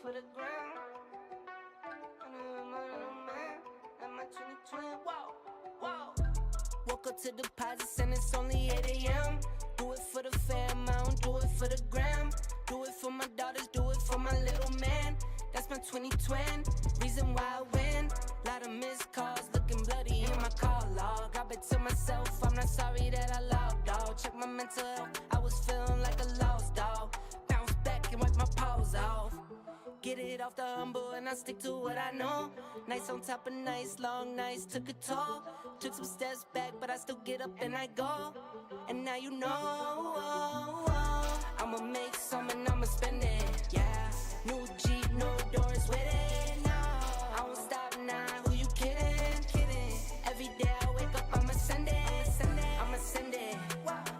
For the ground, I know I'm a man, I'm my 2020, whoa, whoa. Woke up to deposits and it's only 8 a.m. Do it for the fam, I don't do it for the gram. Do it for my daughters, do it for my little man. That's my 2020, reason why I win. Lot of missed calls, looking bloody in my call log. I bet to myself, I'm not sorry that I logged dog. Check my mental health, I was feeling like a lost dog. Bounce back and wipe my paws off. Get it off the humble and I stick to what I know. Nights on top of nights, long nights took a toll. Took some steps back, but I still get up and I go. And now you know, I'ma make some and I'ma spend it. Yeah, new Jeep, no doors with it. No, I won't stop now. Who you kidding? Kidding. Every day I wake up, I'ma send it. I'ma send it.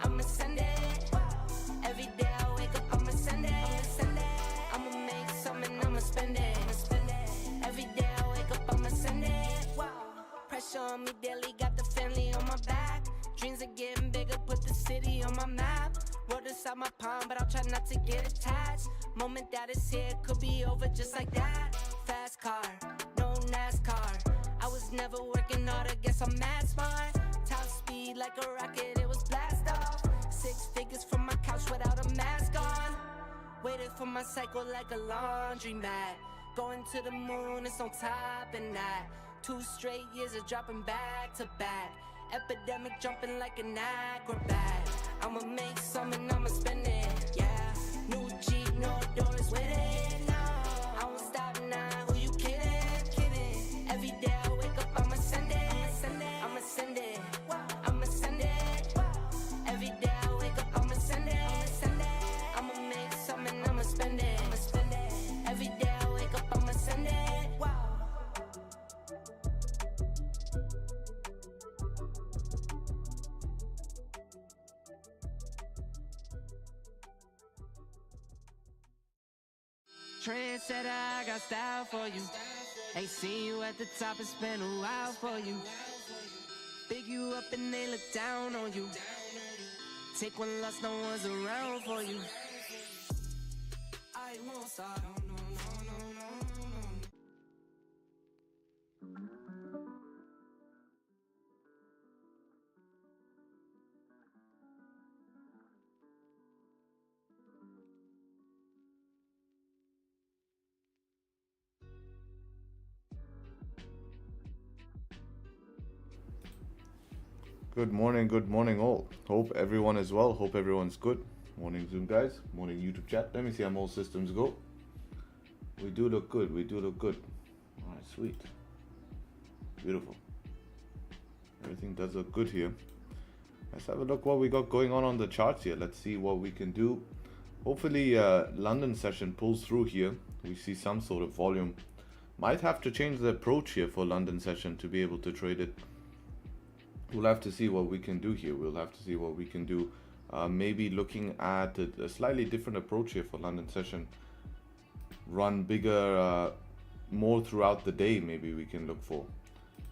I'ma send it. Every day I wake up, I'ma send it. I'ma make some and I'ma spend it. Every day I wake up, I'ma send it. Pressure on me daily, got the family on my back. Dreams are getting bigger, put the city on my map. Wrote inside my palm, but I'll try not to get attached. Moment that is here, could be over just like that. Fast car, no NASCAR. I was never working hard, I guess I'm mad smart. Top speed like a rocket, it was blast off. 6 figures from my couch without a mask on. Waited for my cycle like a laundromat. Going to the moon, it's on top and that. 2 straight years of dropping back to back. Epidemic jumping like an acrobat. I'ma make some and I'ma spend it. Yeah, new Jeep, no doors with it. No, I won't stop now. Who you kidding? Kidding. Every day I wake up, I'ma send it. I'ma send it. I'ma send it. Every day I wake up, I'ma send it. I'ma make some and I'ma spend it. Every day I wake up, I'ma send it. Trendsetter, I got style for you. Ain't seen you at the top, it's been a while for you. Big you up and they look down on you. Take one loss, no one's around for you. I won't stop. Good morning all. Hope everyone is well, hope everyone's good. Morning Zoom guys, morning YouTube chat. Let me see how all systems go. We do look good, Alright, sweet. Beautiful. Everything does look good here. Let's have a look what we got going on the charts here. Let's see what we can do. Hopefully London session pulls through here. We see some sort of volume. Might have to change the approach here for London session to be able to trade it. We'll have to see what we can do here. We'll have to see what we can do. Maybe looking at a slightly different approach here for London session. Run bigger, more throughout the day. Maybe we can look for,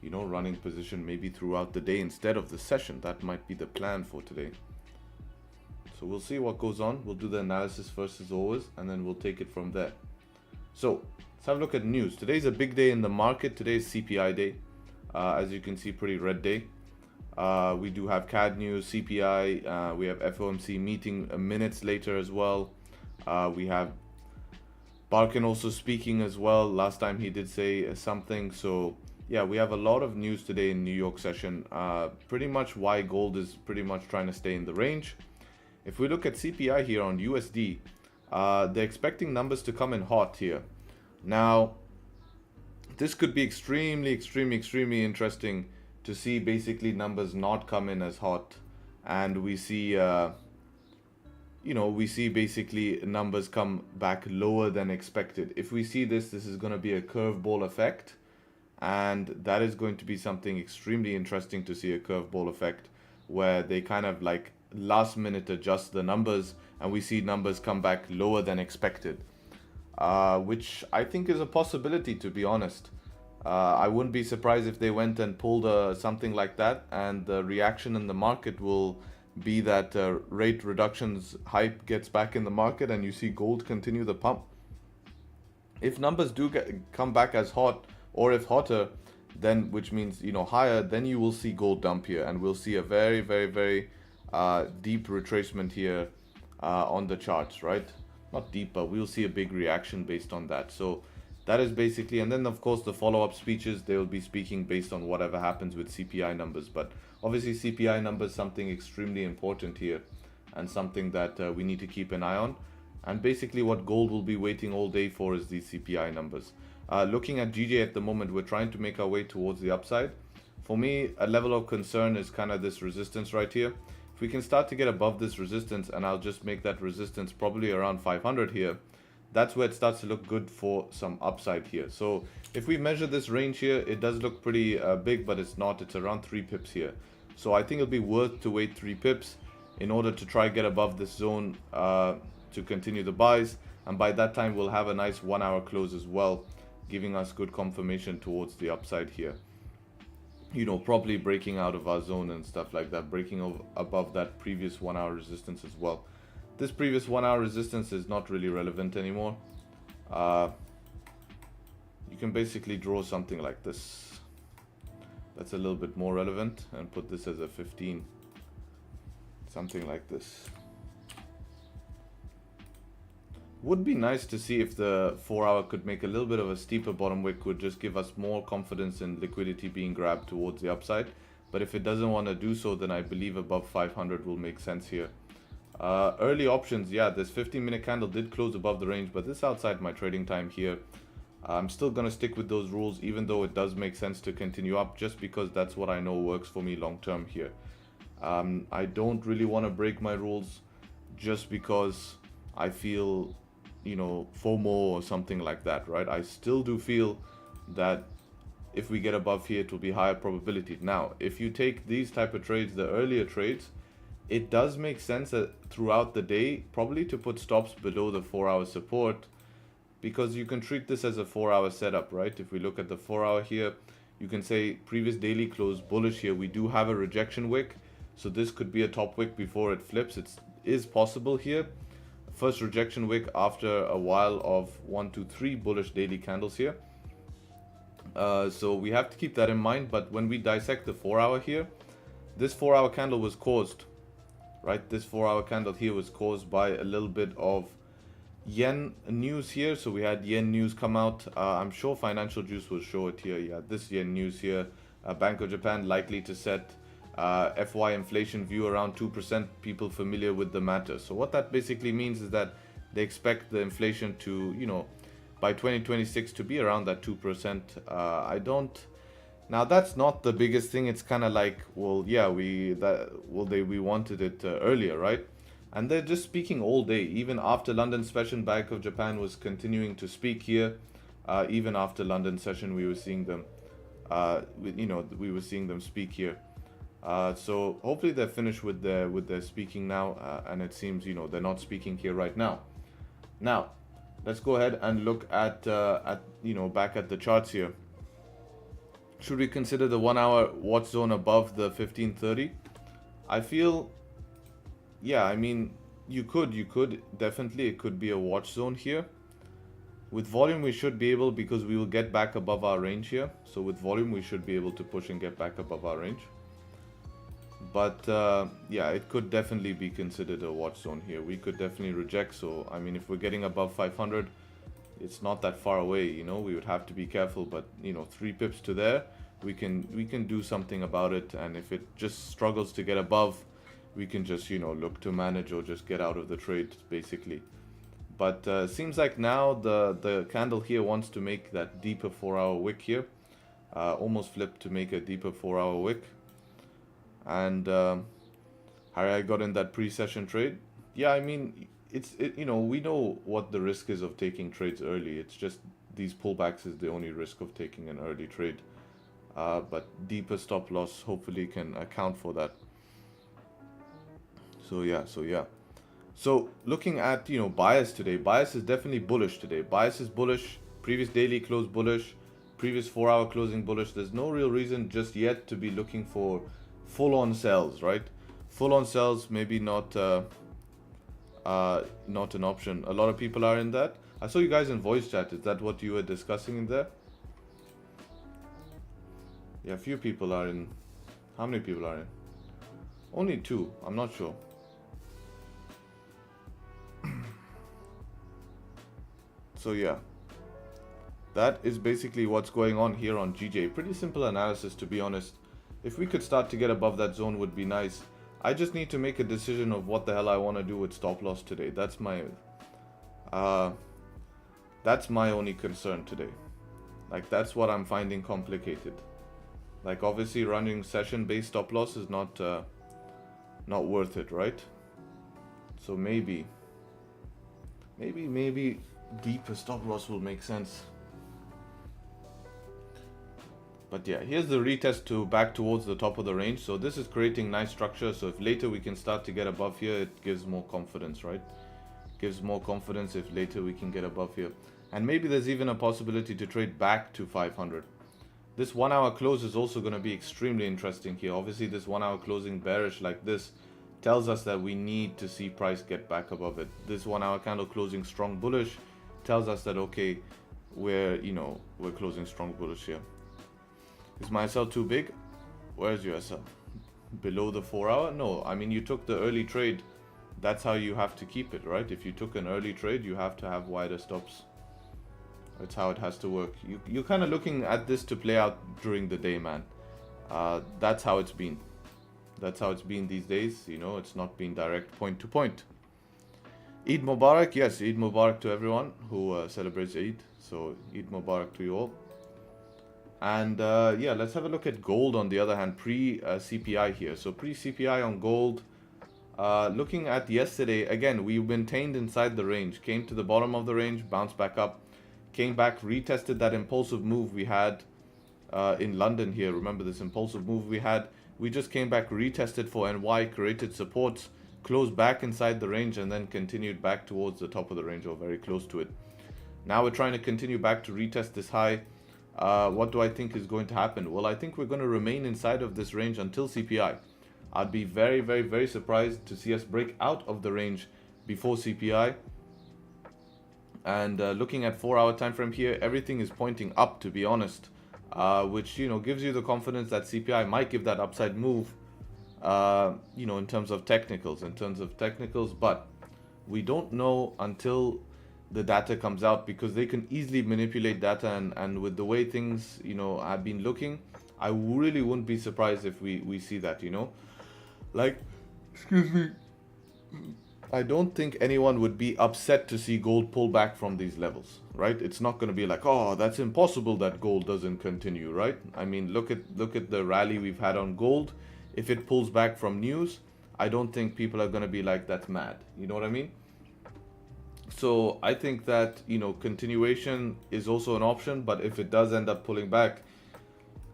you know, running position maybe throughout the day instead of the session. That might be the plan for today. So we'll see what goes on. We'll do the analysis first as always, and then we'll take it from there. So let's have a look at news. Today's a big day in the market. Today's CPI day. As you can see, pretty red day. We do have CAD news, CPI, we have FOMC meeting minutes later as well. We have Barkin also speaking as well. Last time he did say something, so yeah, we have a lot of news today in New York session. Pretty much why gold is pretty much trying to stay in the range. If we look at CPI here on USD, they're expecting numbers to come in hot here. Now, this could be extremely interesting to see basically numbers not come in as hot, and we see we see basically numbers come back lower than expected. If we see this is going to be a curveball effect, and that is going to be something extremely interesting to see, a curveball effect where they kind of like last minute adjust the numbers and we see numbers come back lower than expected, which I think is a possibility, to be honest. I wouldn't be surprised if they went and pulled something like that, and the reaction in the market will be that rate reductions hype gets back in the market and you see gold continue the pump. If numbers do come back as hot, or if hotter, then which means higher, then you will see gold dump here, and we'll see a very deep retracement here on the charts, right? Not deep, but we'll see a big reaction based on that. So that is basically, and then of course the follow-up speeches, they will be speaking based on whatever happens with CPI numbers. But obviously CPI numbers something extremely important here, and something that we need to keep an eye on. And basically what gold will be waiting all day for is these CPI numbers. Looking at GJ at the moment, we're trying to make our way towards the upside. For me, a level of concern is kind of this resistance right here. If we can start to get above this resistance, and I'll just make that resistance probably around 500 here, that's where it starts to look good for some upside here. So if we measure this range here, it does look pretty big, but it's not. It's around 3 pips here. So I think it'll be worth to wait 3 pips in order to try get above this zone to continue the buys. And by that time, we'll have a nice 1 hour close as well, giving us good confirmation towards the upside here. Probably breaking out of our zone and stuff like that, breaking above that previous 1 hour resistance as well. This previous 1 hour resistance is not really relevant anymore. You can basically draw something like this. That's a little bit more relevant, and put this as a 15. Something like this. Would be nice to see if the 4 hour could make a little bit of a steeper bottom wick, would just give us more confidence in liquidity being grabbed towards the upside. But if it doesn't want to do so, then I believe above 500 will make sense here. Early options, yeah, this 15-minute candle did close above the range, but this is outside my trading time here. I'm still going to stick with those rules, even though it does make sense to continue up, just because that's what I know works for me long term here. I don't really want to break my rules just because I feel, FOMO or something like that, right? I still do feel that if we get above here, it will be higher probability. Now, if you take these type of trades, the earlier trades, it does make sense that throughout the day, probably to put stops below the 4 hour support, because you can treat this as a 4 hour setup, right? If we look at the 4 hour here, you can say previous daily close bullish here. We do have a rejection wick, so this could be a top wick before it flips. It is possible here. First rejection wick after a while of 1, 2, 3 bullish daily candles here. So we have to keep that in mind. But when we dissect the 4 hour here, this 4 hour candle was caused, right? This 4 hour candle here was caused by a little bit of yen news here. So we had yen news come out. I'm sure Financial Juice will show it here. Yeah, this yen news here. Bank of Japan likely to set FY inflation view around 2%, people familiar with the matter. So what that basically means is that they expect the inflation to, by 2026 to be around that 2%. Now that's not the biggest thing. It's kind of like, well, yeah, we wanted it earlier, right? And they're just speaking all day. Even after London session, Bank of Japan was continuing to speak here. Even after London session, we were seeing them, we were seeing them speak here. So hopefully they're finished with their speaking now, and it seems they're not speaking here right now. Now let's go ahead and look at back at the charts here. Should we consider the 1 hour watch zone above the 1530? I feel, yeah, I mean, you could definitely, it could be a watch zone here. With volume we should be able, because we will get back above our range here. So with volume we should be able to push and get back above our range. But yeah, it could definitely be considered a watch zone here. We could definitely reject. So I mean, if we're getting above 500, it's not that far away, we would have to be careful. But 3 pips to there, we can do something about it, and if it just struggles to get above, we can just, you know, look to manage or just get out of the trade basically. But seems like now the candle here wants to make that deeper 4-hour wick here, almost flipped to make a deeper 4-hour wick. And Harry, I got in that pre-session trade. Yeah, I mean, you know, we know what the risk is of taking trades early. It's just these pullbacks is the only risk of taking an early trade. But deeper stop loss hopefully can account for that. So yeah. So looking at, you know, bias today, bias is definitely bullish today. Bias is bullish. Previous daily close bullish. Previous 4-hour closing bullish. There's no real reason just yet to be looking for full-on sells, right? Full-on sells, maybe not an option. A lot of people are in that. I saw you guys in voice chat. Is that what you were discussing in there? Yeah, a few people are in. How many people are in? Only 2. I'm not sure. So yeah, that is basically what's going on here on GJ. Pretty simple analysis, to be honest. If we could start to get above that zone would be nice. I just need to make a decision of what the hell I want to do with stop loss today. That's my only concern today. Like, that's what I'm finding complicated. Like, obviously running session based stop loss is not worth it, right? So maybe deeper stop loss will make sense. But yeah, here's the retest to back towards the top of the range. So this is creating nice structure. So if later we can start to get above here, it gives more confidence, right? Gives more confidence if later we can get above here. And maybe there's even a possibility to trade back to 500. This 1-hour close is also going to be extremely interesting here. Obviously, this 1-hour closing bearish like this tells us that we need to see price get back above it. This 1-hour candle closing strong bullish tells us that, okay, we're closing strong bullish here. Is my SL too big? Where's your SL? Below the 4-hour? No, I mean, you took the early trade. That's how you have to keep it, right? If you took an early trade, you have to have wider stops. That's how it has to work. You're kind of looking at this to play out during the day, man. That's how it's been. That's how it's been these days. You know, it's not been direct point to point. Eid Mubarak. Yes, Eid Mubarak to everyone who celebrates Eid. So Eid Mubarak to you all. And yeah, let's have a look at gold on the other hand, pre-CPI here. So pre-CPI on gold, looking at yesterday, again, we maintained inside the range, came to the bottom of the range, bounced back up, came back, retested that impulsive move we had in London here. Remember this impulsive move we had? We just came back, retested for NY, created supports, closed back inside the range, and then continued back towards the top of the range or very close to it. Now we're trying to continue back to retest this high. What do I think is going to happen? Well, I think we're going to remain inside of this range until CPI. I'd be very, very, very surprised to see us break out of the range before CPI. And looking at 4-hour time frame here, everything is pointing up, to be honest, which, you know, gives you the confidence that CPI might give that upside move, you know, in terms of technicals, but we don't know until the data comes out, because they can easily manipulate data, and with the way things, you know, have been looking, I really wouldn't be surprised if we see that, you know, like, excuse me, I don't think anyone would be upset to see gold pull back from these levels, right? It's not going to be like, oh, that's impossible that gold doesn't continue, right? I mean, look at the rally we've had on gold. If it pulls back from news, I don't think people are going to be like, that's mad, you know what I mean? So I think that, you know, continuation is also an option, but if it does end up pulling back,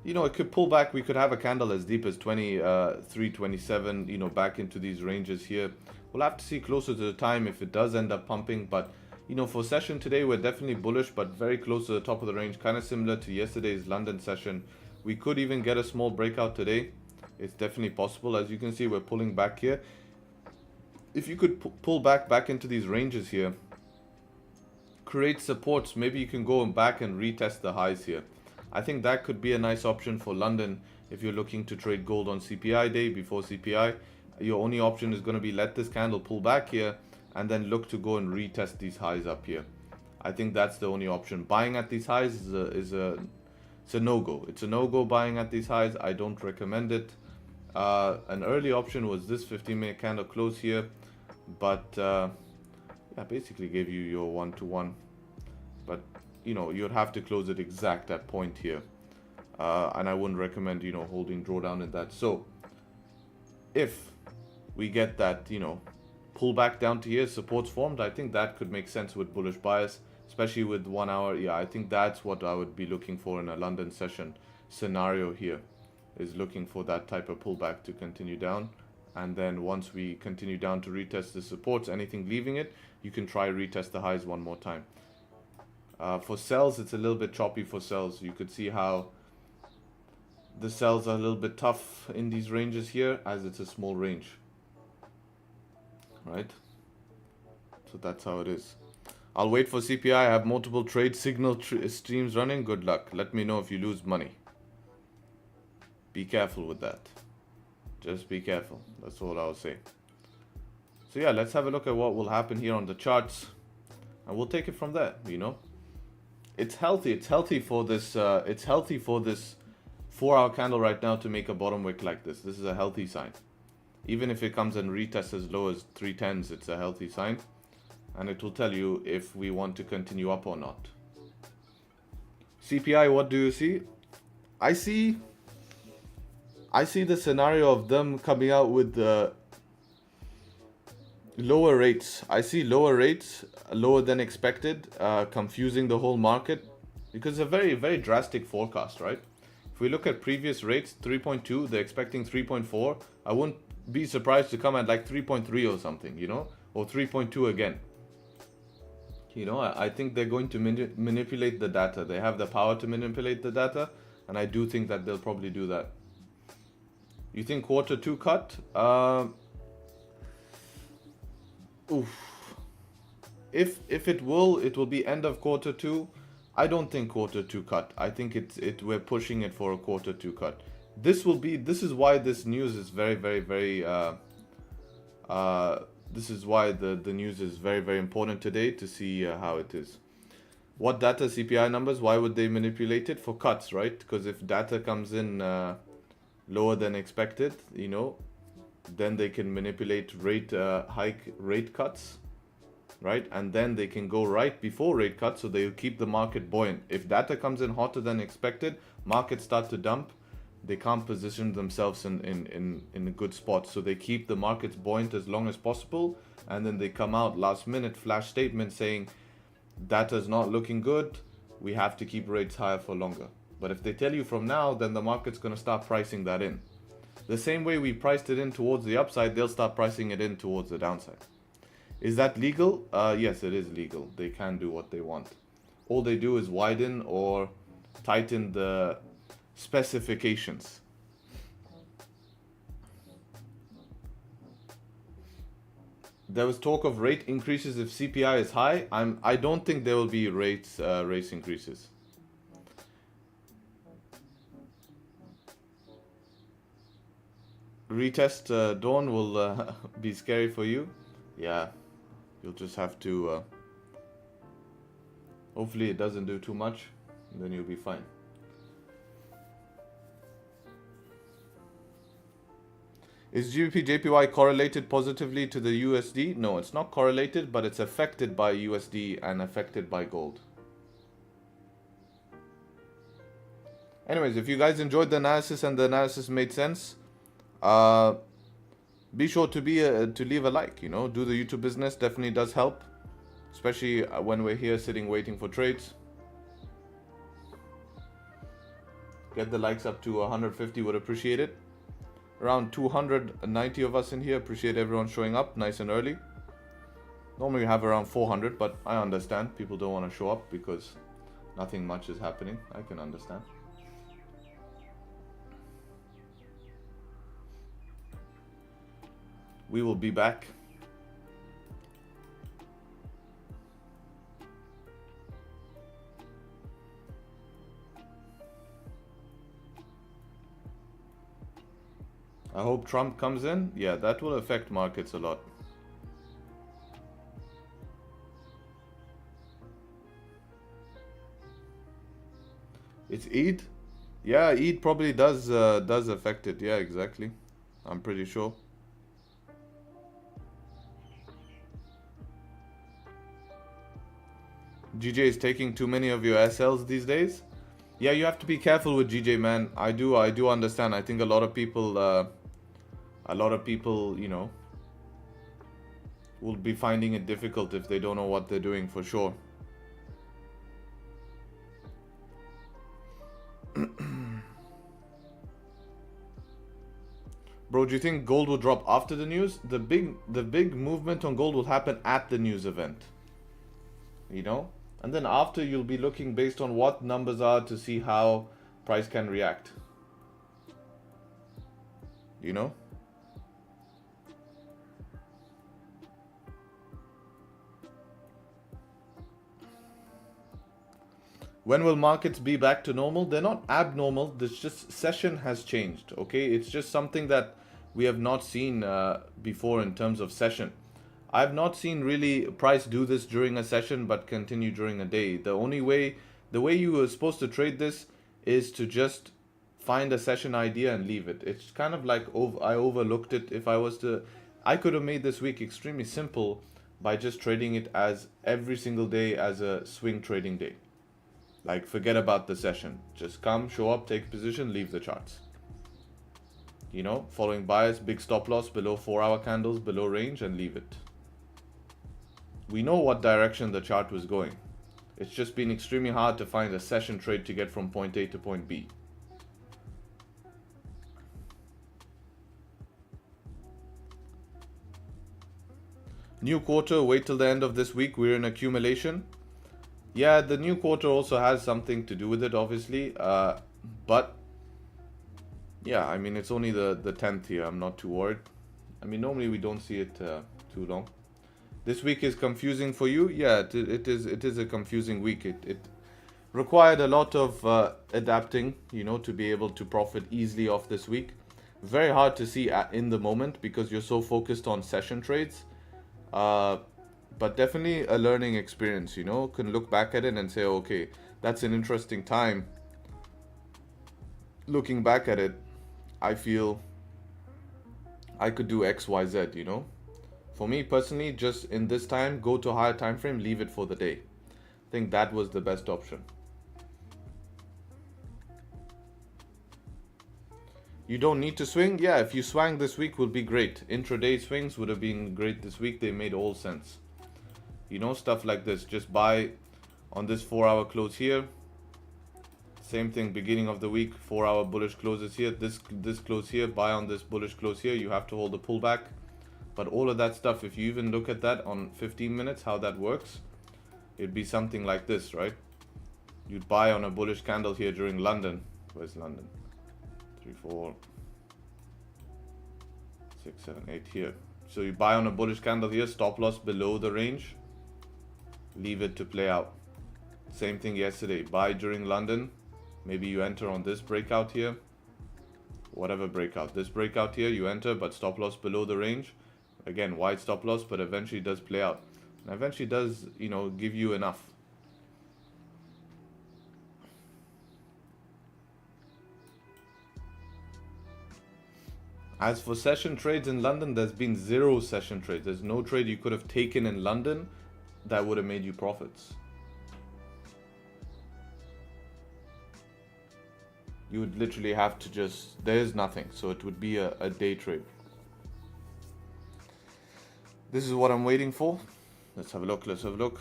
you know, it could pull back. We could have a candle as deep as 23, 27, you know, back into these ranges here. We'll have to see closer to the time if it does end up pumping, but, you know, for session today, we're definitely bullish, but very close to the top of the range, kind of similar to yesterday's London session. We could even get a small breakout today. It's definitely possible. As you can see, we're pulling back here. If you could pull back into these ranges here, create supports, maybe you can go back and retest the highs here. I think that could be a nice option for London if you're looking to trade gold on CPI day before CPI. Your only option is going to be let this candle pull back here and then look to go and retest these highs up here. I think that's the only option. Buying at these highs is a it's a no-go. It's a no-go buying at these highs. I don't recommend it. An early option was this 15-minute candle close here, but yeah, basically gave you your 1-to-1. But you know, you'd have to close it exact at point here, and I wouldn't recommend, you know, holding drawdown in that. So if we get that, you know, pull back down to here, supports formed, I think that could make sense with bullish bias, especially with 1 hour. Yeah, I think that's what I would be looking for in a London session scenario here, is looking for that type of pullback to continue down. And then once we continue down to retest the supports, anything leaving it, you can try retest the highs one more time. For sells, it's a little bit choppy for sells. You could see how the sells are a little bit tough in these ranges here, as it's a small range, right? So that's how it is. I'll wait for CPI. I have multiple trade signal streams running. Good luck. Let me know if you lose money. Be careful with that. Just be careful. That's all I'll say. So yeah, let's have a look at what will happen here on the charts, and we'll take it from there. You know, it's healthy. It's healthy for this. It's healthy for this 4-hour candle right now to make a bottom wick like this. This is a healthy sign. Even if it comes and retests as low as 310s, it's a healthy sign, and it will tell you if we want to continue up or not. CPI, what do you see? I see the scenario of them coming out with lower rates. I see lower rates, lower than expected, confusing the whole market, because it's a very, very drastic forecast, right? If we look at previous rates, 3.2, they're expecting 3.4. I wouldn't be surprised to come at like 3.3 or something, you know, or 3.2 again. You know, I think they're going to manipulate the data. They have the power to manipulate the data, and I do think that they'll probably do that. You think Q2 cut? If it will be end of Q2. I don't think Q2 cut. I think we're pushing it for a Q2 cut. This is why this news is very, very, very this is why the news is very, very important today, to see how it is. What data? CPI numbers? Why would they manipulate it? For cuts, right? Because if data comes in lower than expected, you know, then they can manipulate rate cuts, right? And then they can go right before rate cuts, so they'll keep the market buoyant. If data comes in hotter than expected, markets start to dump. They can't position themselves in a good spot, so they keep the markets buoyant as long as possible, and then they come out last minute flash statement saying data's not looking good, we have to keep rates higher for longer. But if they tell you from now, then the market's going to start pricing that in. The same way we priced it in towards the upside, they'll start pricing it in towards the downside. Is that legal? Yes, it is legal. They can do what they want. All they do is widen or tighten the specifications. There was talk of rate increases if CPI is high. I don't think there will be rate increases. Retest dawn will be scary for you. Yeah, you'll just have to hopefully it doesn't do too much, and then you'll be fine. Is Gbpjpy correlated positively to the USD? No, it's not correlated, but it's affected by USD and affected by gold. Anyways, if you guys enjoyed the analysis and the analysis made sense, be sure to leave a like. You know, do the YouTube business, definitely does help, especially when we're here sitting waiting for trades. Get the likes up to 150, would appreciate it. Around 290 of us in here. Appreciate everyone showing up nice and early. Normally we have around 400, but I understand people don't want to show up because nothing much is happening. I can understand. We will be back. I hope Trump comes in. Yeah, that will affect markets a lot. It's Eid. Yeah, Eid probably does affect it. Yeah, exactly. I'm pretty sure. GJ is taking too many of your SLs these days. Yeah, you have to be careful with GJ, man. I do understand. I think a lot of people, you know, will be finding it difficult if they don't know what they're doing for sure. Bro, do you think gold will drop after the news? The big movement on gold will happen at the news event. You know? And then after, you'll be looking based on what numbers are to see how price can react. You know? When will markets be back to normal? They're not abnormal. This just session has changed. Okay, it's just something that we have not seen before in terms of session. I've not seen really price do this during a session but continue during a day. The way you were supposed to trade this is to just find a session idea and leave it. It's kind of like I overlooked it. If I was to, I could have made this week extremely simple by just trading it as every single day as a swing trading day. Like, forget about the session. Just come, show up, take position, leave the charts. You know, following bias, big stop loss below 4-hour candles, below range, and leave it. We know what direction the chart was going. It's just been extremely hard to find a session trade to get from point A to point B. New quarter, wait till the end of this week. We're in accumulation. Yeah, the new quarter also has something to do with it, obviously. But yeah, I mean, it's only the 10th here. I'm not too worried. I mean, normally we don't see it too long. This week is confusing for you. Yeah, it is a confusing week. It required a lot of adapting, you know, to be able to profit easily off this week. Very hard to see in the moment because you're so focused on session trades. But definitely a learning experience, you know, can look back at it and say, okay, that's an interesting time. Looking back at it, I feel I could do X, Y, Z, you know. For me personally, just in this time, go to a higher time frame, leave it for the day. I think that was the best option. You don't need to swing? Yeah, if you swang this week would be great. Intraday swings would have been great this week. They made all sense. You know, stuff like this. Just buy on this 4-hour close here. Same thing, beginning of the week, 4-hour bullish closes here. This close here, buy on this bullish close here. You have to hold the pullback. But all of that stuff, if you even look at that on 15 minutes, how that works, it'd be something like this, right? You'd buy on a bullish candle here during London. Where's London? 3, 4, 6, 7, 8 here. So you buy on a bullish candle here, stop loss below the range, leave it to play out. Same thing yesterday, buy during London, maybe you enter on this breakout here, whatever breakout, this breakout here you enter, but stop loss below the range. Again, wide stop loss, but eventually does play out, and eventually does, you know, give you enough. As for session trades in London, there's been 0 session trades. There's no trade you could have taken in London that would have made you profits. You would literally have to just, there's nothing. So it would be a day trade. This is what I'm waiting for. Let's have a look, let's have a look.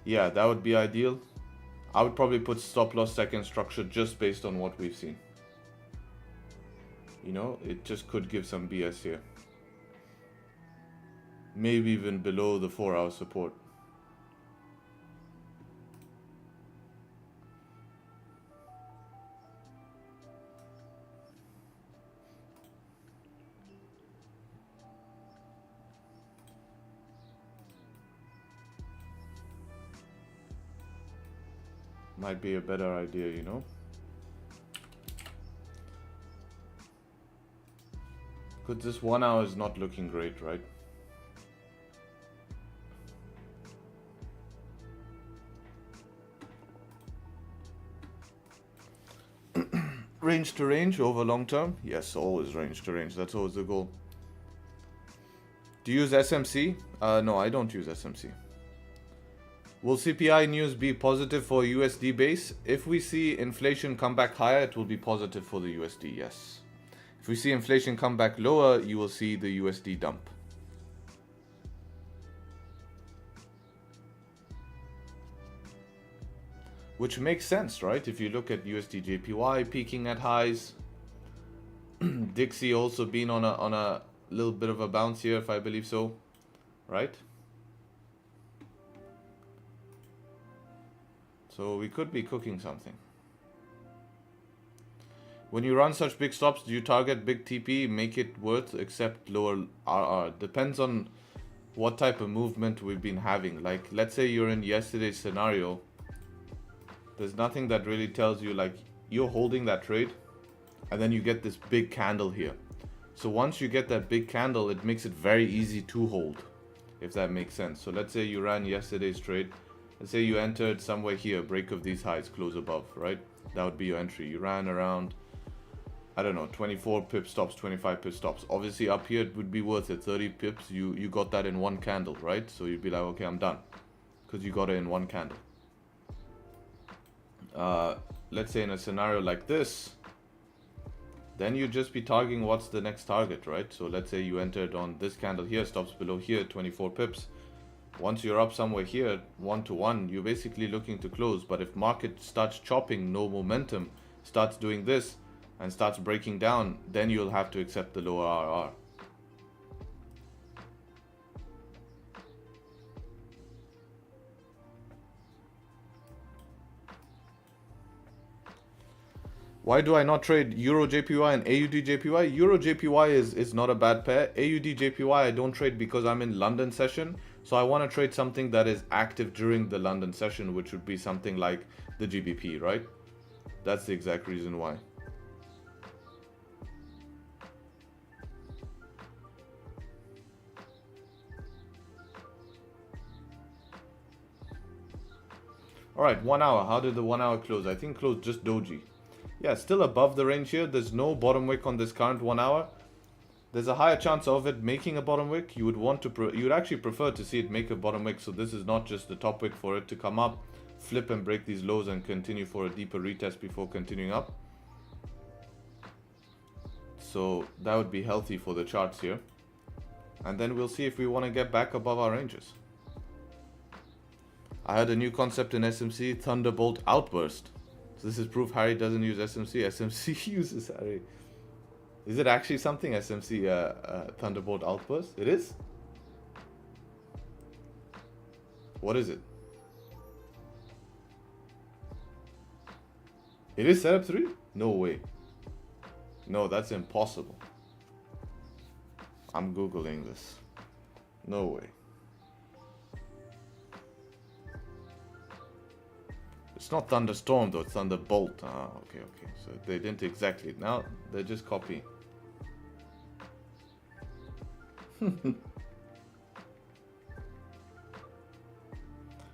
Yeah, that would be ideal. I would probably put stop loss second structure just based on what we've seen. You know, it just could give some BS here. Maybe even below the 4-hour support. Might be a better idea, you know. Because this 1 hour is not looking great, right? range to range over long term? Yes, always range to range. That's always the goal. Do you use SMC? No, I don't use SMC. Will CPI news be positive for USD base? If we see inflation come back higher, it will be positive for the USD, yes. If we see inflation come back lower, you will see the USD dump. Which makes sense, right? If you look at USD JPY peaking at highs, Dixie also been on a little bit of a bounce here, if I believe so, right? So we could be cooking something. When you run such big stops, do you target big TP, make it worth accept lower RR? Depends on what type of movement we've been having. Like, let's say you're in yesterday's scenario. There's nothing that really tells you, like, you're holding that trade and then you get this big candle here. So once you get that big candle, it makes it very easy to hold, if that makes sense. So let's say you ran yesterday's trade. Let's say you entered somewhere here, break of these highs, close above, right? That would be your entry. You ran around, I don't know, 24 pip stops, 25 pip stops. Obviously up here it would be worth it, 30 pips. You got that in one candle, right? So you'd be like, okay, I'm done, because you got it in one candle. Let's say in a scenario like this, then you'd just be targeting what's the next target, right? So let's say you entered on this candle here, stops below here, 24 pips. Once you're up somewhere here, 1-to-1, you're basically looking to close. But if market starts chopping, no momentum, starts doing this and starts breaking down, then you'll have to accept the lower RR. Why do I not trade Euro JPY and AUD JPY? Euro JPY is not a bad pair. AUD JPY I don't trade because I'm in London session. So I want to trade something that is active during the London session, which would be something like the GBP, right? That's the exact reason why. All right, 1 hour. How did the 1 hour close? I think closed just doji. Yeah, still above the range here. There's no bottom wick on this current 1 hour. There's a higher chance of it making a bottom wick. You would want to, you would actually prefer to see it make a bottom wick. So this is not just the top wick for it to come up, flip and break these lows and continue for a deeper retest before continuing up. So that would be healthy for the charts here. And then we'll see if we want to get back above our ranges. I had a new concept in SMC, Thunderbolt Outburst. So this is proof Harry doesn't use SMC. SMC uses Harry. Is it actually something, SMC Thunderbolt Outburst? It is? What is it? It is setup 3? No way. No, that's impossible. I'm Googling this. No way. It's not Thunderstorm though, it's Thunderbolt. Ah, okay. So they didn't exactly. Now they're just copying.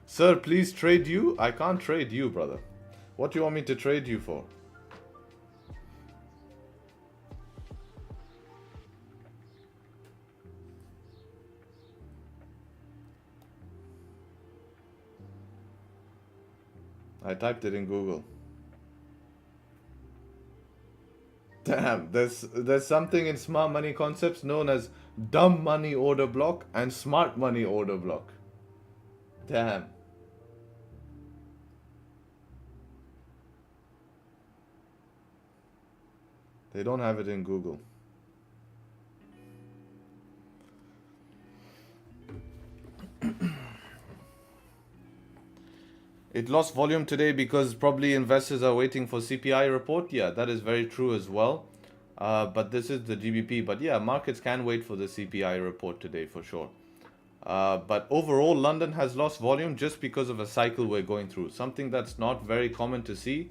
Sir, please trade you? I can't trade you, brother. What do you want me to trade you for? I typed it in Google. Damn, there's something in smart money concepts known as dumb money order block and smart money order block. Damn. They don't have it in Google. It lost volume today because probably investors are waiting for CPI report. Yeah, that is very true as well. But this is the GBP. But yeah, markets can wait for the CPI report today for sure. But overall, London has lost volume just because of a cycle we're going through. Something that's not very common to see.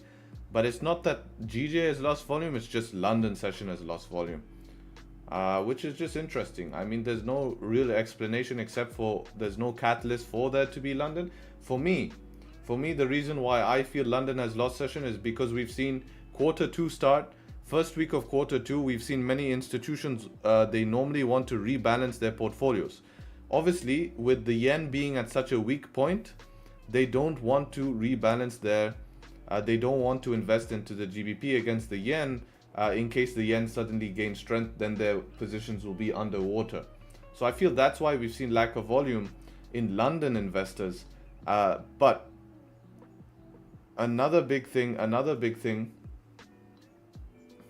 But it's not that GJ has lost volume. It's just London session has lost volume. Which is just interesting. I mean, there's no real explanation except for there's no catalyst for there to be London. For me, the reason why I feel London has lost session is because we've seen quarter two start, first week of quarter two, we've seen many institutions, they normally want to rebalance their portfolios. Obviously, with the yen being at such a weak point, they don't want to rebalance their, they don't want to invest into the GBP against the yen. In case the yen suddenly gains strength, then their positions will be underwater. So I feel that's why we've seen lack of volume in London investors. But another big thing,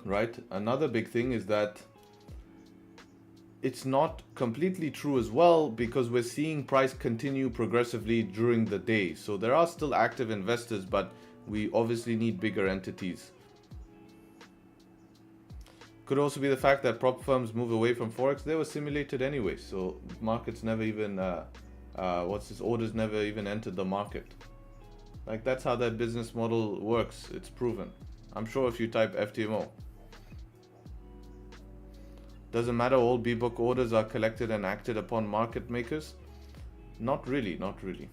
right? Another big thing is that it's not completely true as well, because we're seeing price continue progressively during the day. So there are still active investors, but we obviously need bigger entities. Could also be the fact that prop firms move away from Forex. They were simulated anyway, so markets never even, orders never even entered the market. Like, that's how that business model works. It's proven. I'm sure if you type FTMO. Doesn't matter, all B-book orders are collected and acted upon market makers? Not really, not really.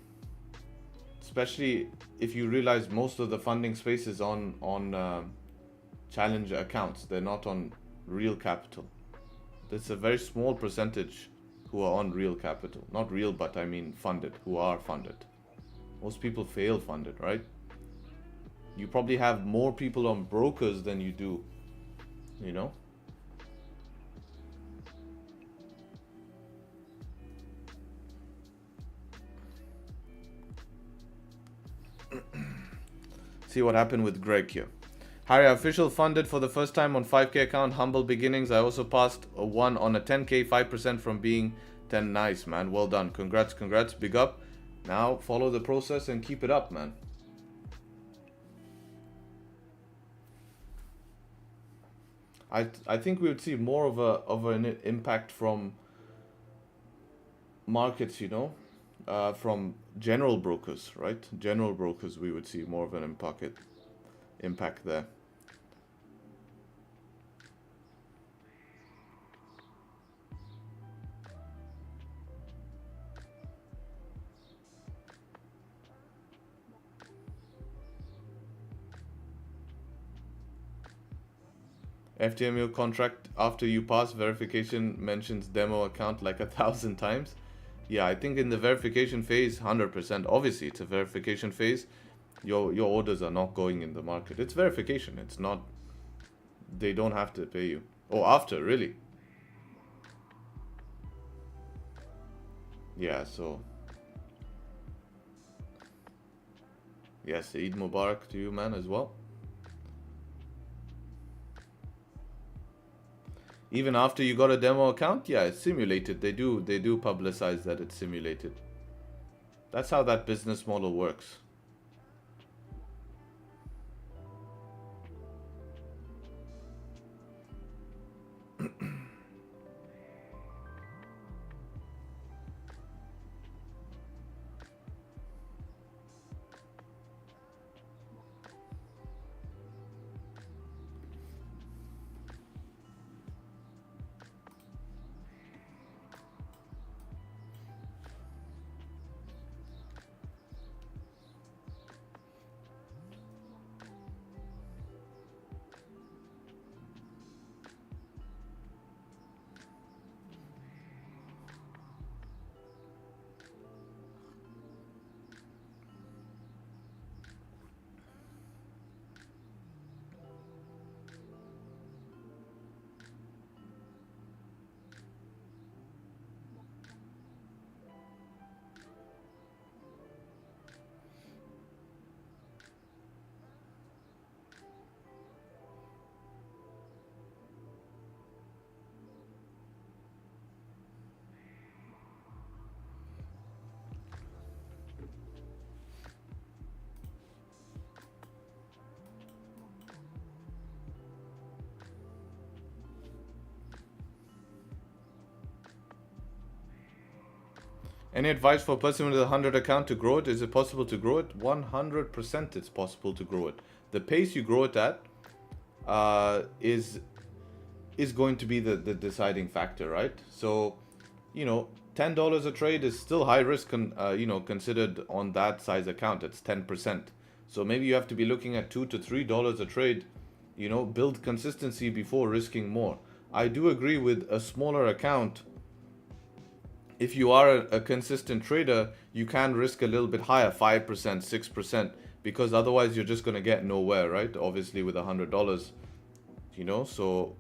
Especially if you realize most of the funding space is on challenger accounts. They're not on real capital. There's a very small percentage who are on real capital. Not real, but I mean funded, who are funded. Most people fail funded, right? You probably have more people on brokers than you do, you know? See what happened with Greg here. Harry, official funded for the first time on 5k account, humble beginnings. I also passed a 1 on a 10k, 5% from being 10. Nice, man. Well done. Congrats, congrats. Big up. Now follow the process and keep it up, man. I think we would see more of an impact from markets, you know, from general brokers, right? General brokers, we would see more of an impact there. FTMU contract after you pass verification mentions demo account like 1,000 times. Yeah, I think in the verification phase, 100%. Obviously, it's a verification phase. Your orders are not going in the market. It's verification. It's not. They don't have to pay you. Oh, after, really? Yeah, so. Yes, Eid Mubarak to you, man, as well. Even after you got a demo account, yeah, it's simulated. They do publicize that it's simulated. That's how that business model works. Any advice for a person with a 100 account to grow it? Is it possible to grow it? 100% it's possible to grow it. The pace you grow it at is going to be the deciding factor, right? So, you know, $10 a trade is still high risk, you know, considered on that size account. It's 10%. So maybe you have to be looking at $2 to $3 a trade You know, build consistency before risking more. I do agree with a smaller account. If you are a consistent trader, you can risk a little bit higher, 5%, 6%, because otherwise you're just going to get nowhere, right? Obviously with $100, you know, so,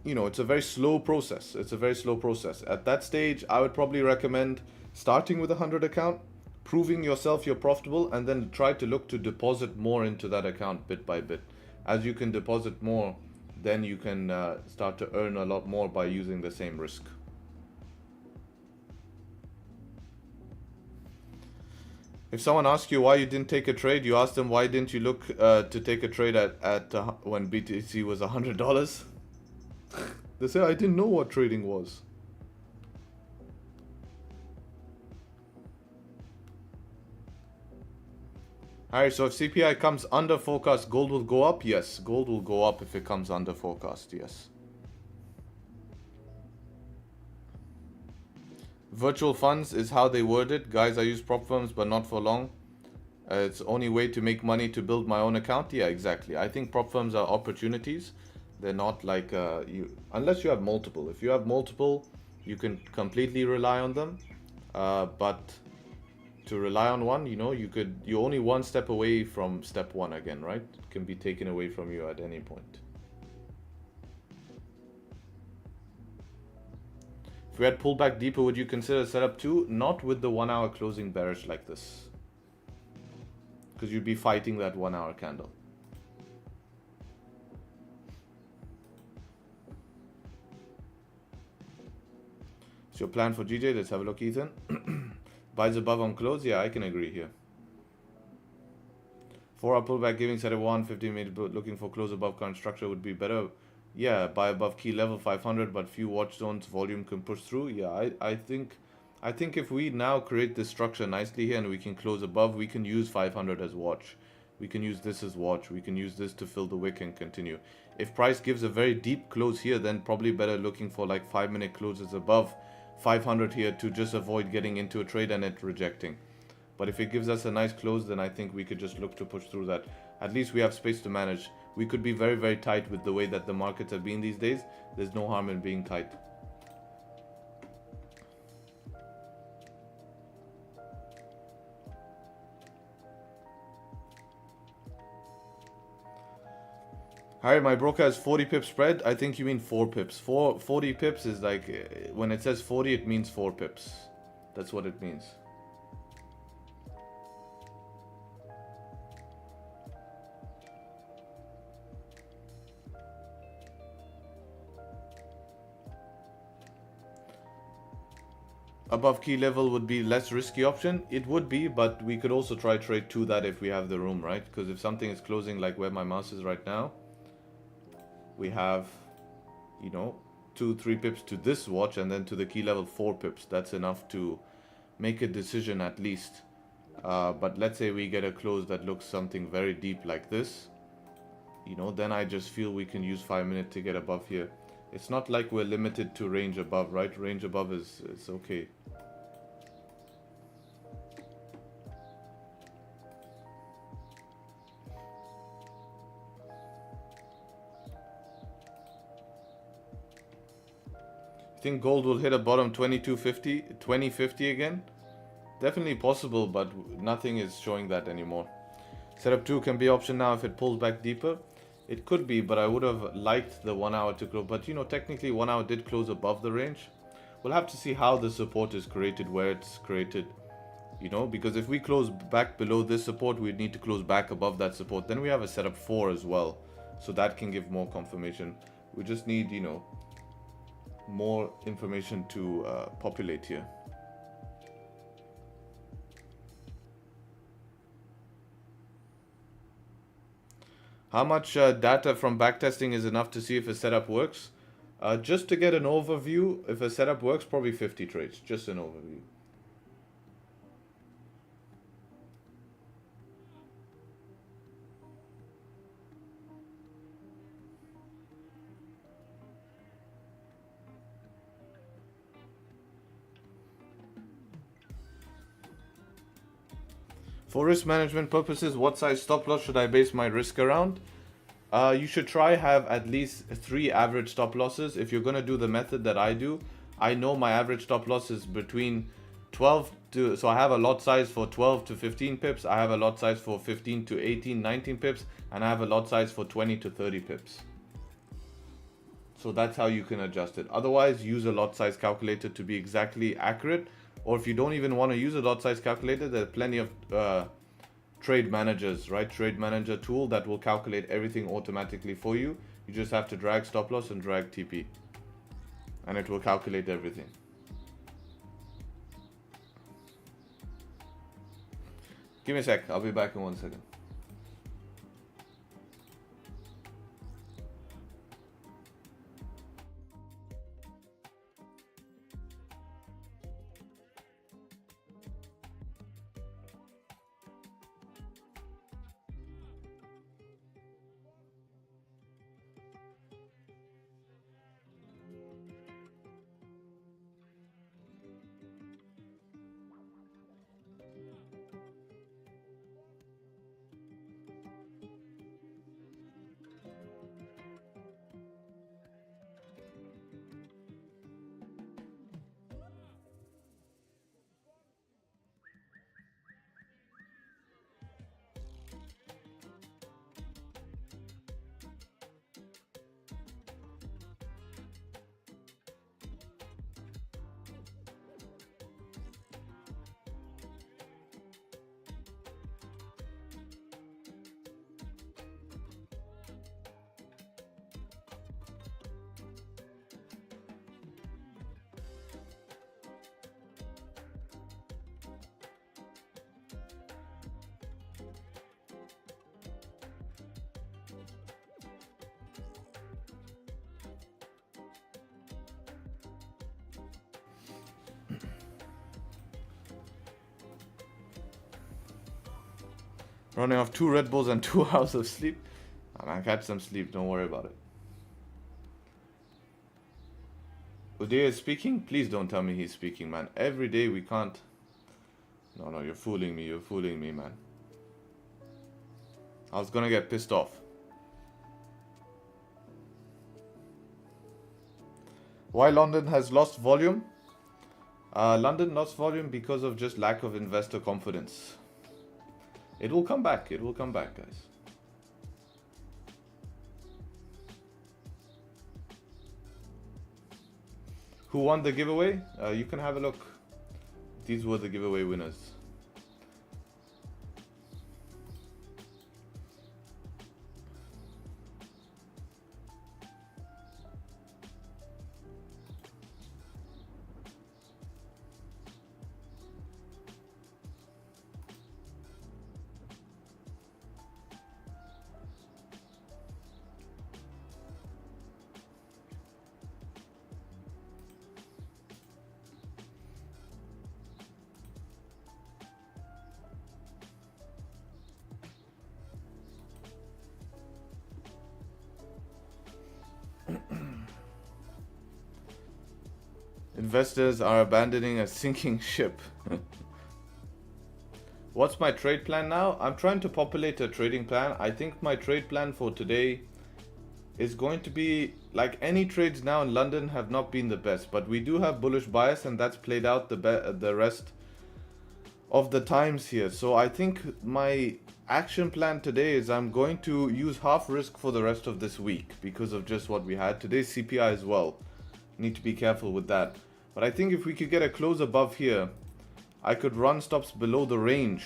you know, it's a very slow process. It's a very slow process. At that stage, I would probably recommend starting with a 100 account, proving yourself you're profitable, and then try to look to deposit more into that account bit by bit. As you can deposit more, then you can start to earn a lot more by using the same risk. If someone asks you why you didn't take a trade, you ask them why didn't you look to take a trade at when BTC was $100. They say I didn't know what trading was. Alright, so if CPI comes under forecast, gold will go up? Yes, gold will go up if it comes under forecast, yes. Virtual funds is how they word it. Guys, I use prop firms, but not for long. It's only way to make money to build my own account. Yeah, exactly. I think prop firms are opportunities. They're not like, unless you have multiple. If you have multiple, you can completely rely on them. But to rely on one, you know, you're only one step away from step one again, right? It can be taken away from you at any point. If we had pulled back deeper, would you consider setup 2? Not with the 1 hour closing bearish like this. Because you'd be fighting that 1 hour candle. What's your plan for GJ? Let's have a look, Ethan. Buys above on close? Yeah, I can agree here. 4 hour pullback giving setup 1, 15 minutes looking for close above current structure would be better. Yeah, buy above key level 500, but few watch zones, volume can push through. Yeah, I think if we now create this structure nicely here and we can close above, we can use 500 as watch. We can use this as watch. We can use this to fill the wick and continue. If price gives a very deep close here, then probably better looking for like 5-minute closes above 500 here to just avoid getting into a trade and it rejecting. But if it gives us a nice close, then I think we could just look to push through that. At least we have space to manage. We could be very, very tight with the way that the markets have been these days. There's no harm in being tight. Alright, my broker has 40 pips spread. I think you mean 4 pips. 40 pips is like, when it says 40, it means 4 pips. That's what it means. Above key level would be less risky option. It would be, but we could also try trade to that if we have the room, right? Because if something is closing like where my mouse is right now, we have, you know, 2-3 pips to this watch and then to the key level 4 pips. That's enough to make a decision at least. But let's say we get a close that looks something very deep like this, you know, then I just feel we can use 5 minutes to get above here. It's not like we're limited to range above, right? Range above is okay. You think gold will hit a bottom 2250, 2050 again? Definitely possible, but nothing is showing that anymore. Setup 2 can be option now if it pulls back deeper. It could be, but I would have liked the 1 hour to close. But you know, technically 1 hour did close above the range. We'll have to see how the support is created, where it's created. You know, because if we close back below this support, we'd need to close back above that support. Then we have a setup 4 as well. So that can give more confirmation. We just need, you know, more information to populate here. How much data from backtesting is enough to see if a setup works? Just to get an overview, if a setup works, probably 50 trades. Just an overview. For risk management purposes, what size stop loss should I base my risk around? You should try have at least 3 average stop losses. If you're going to do the method that I do, I know my average stop loss is between 12 to, so I have a lot size for 12 to 15 pips, I have a lot size for 15 to 18, 19 pips, and I have a lot size for 20 to 30 pips. So that's how you can adjust it. Otherwise, use a lot size calculator to be exactly accurate. Or if you don't even want to use a lot size calculator, there are plenty of trade managers, right? Trade manager tool that will calculate everything automatically for you. You just have to drag stop loss and drag TP, and it will calculate everything. Give me a sec, I'll be back in 1 second. Running off 2 Red Bulls and 2 hours of sleep. Man, catch some sleep, don't worry about it. Uday is speaking? Please don't tell me he's speaking, man. Every day we can't. No, you're fooling me, man. I was gonna get pissed off. Why London has lost volume? London lost volume because of just lack of investor confidence. It will come back, guys. Who won the giveaway? You can have a look. These were the giveaway winners. Investors are abandoning a sinking ship. What's my trade plan now? I'm trying to populate a trading plan. I think my trade plan for today is going to be, like, any trades now in London have not been the best, but we do have bullish bias, and that's played out the rest of the times here. So I think my action plan today is I'm going to use half risk for the rest of this week because of just what we had. Today's CPI as well. Need to be careful with that. But I think if we could get a close above here, I could run stops below the range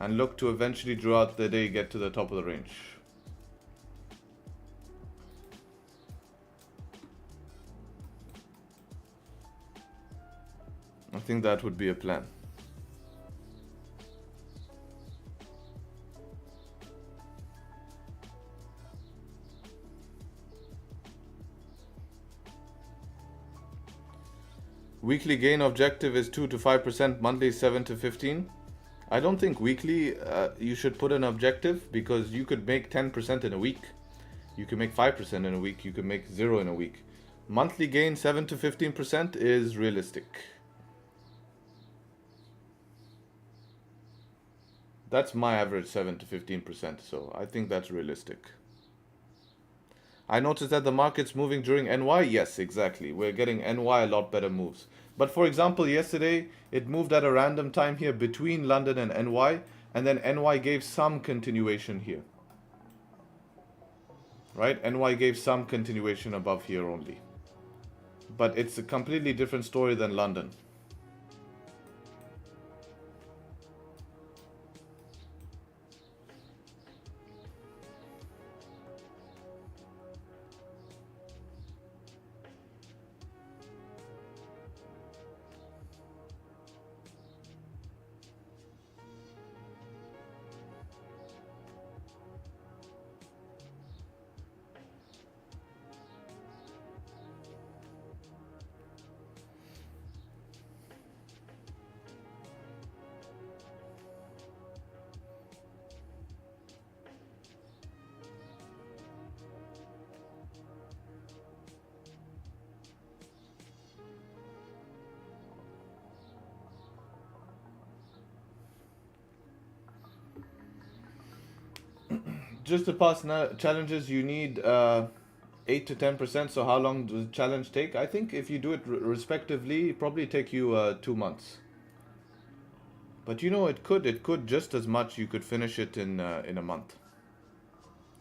and look to eventually throughout the day get to the top of the range. I think that would be a plan. Weekly gain objective is 2 to 5%, monthly 7 to 15. I don't think weekly you should put an objective, because you could make 10% in a week. You can make 5% in a week. You can make 0 in a week. Monthly gain 7 to 15% is realistic. That's my average, 7 to 15%. So I think that's realistic. I noticed that the market's moving during NY. Yes, exactly. We're getting NY a lot better moves. But for example, yesterday it moved at a random time here between London and NY, and then NY gave some continuation here. Right? NY gave some continuation above here only. But it's a completely different story than London. Just to pass challenges, you need 8 to 10%. So how long does the challenge take? I think if you do it respectively, it probably take you 2 months. But you know, it could just as much. You could finish it in a month.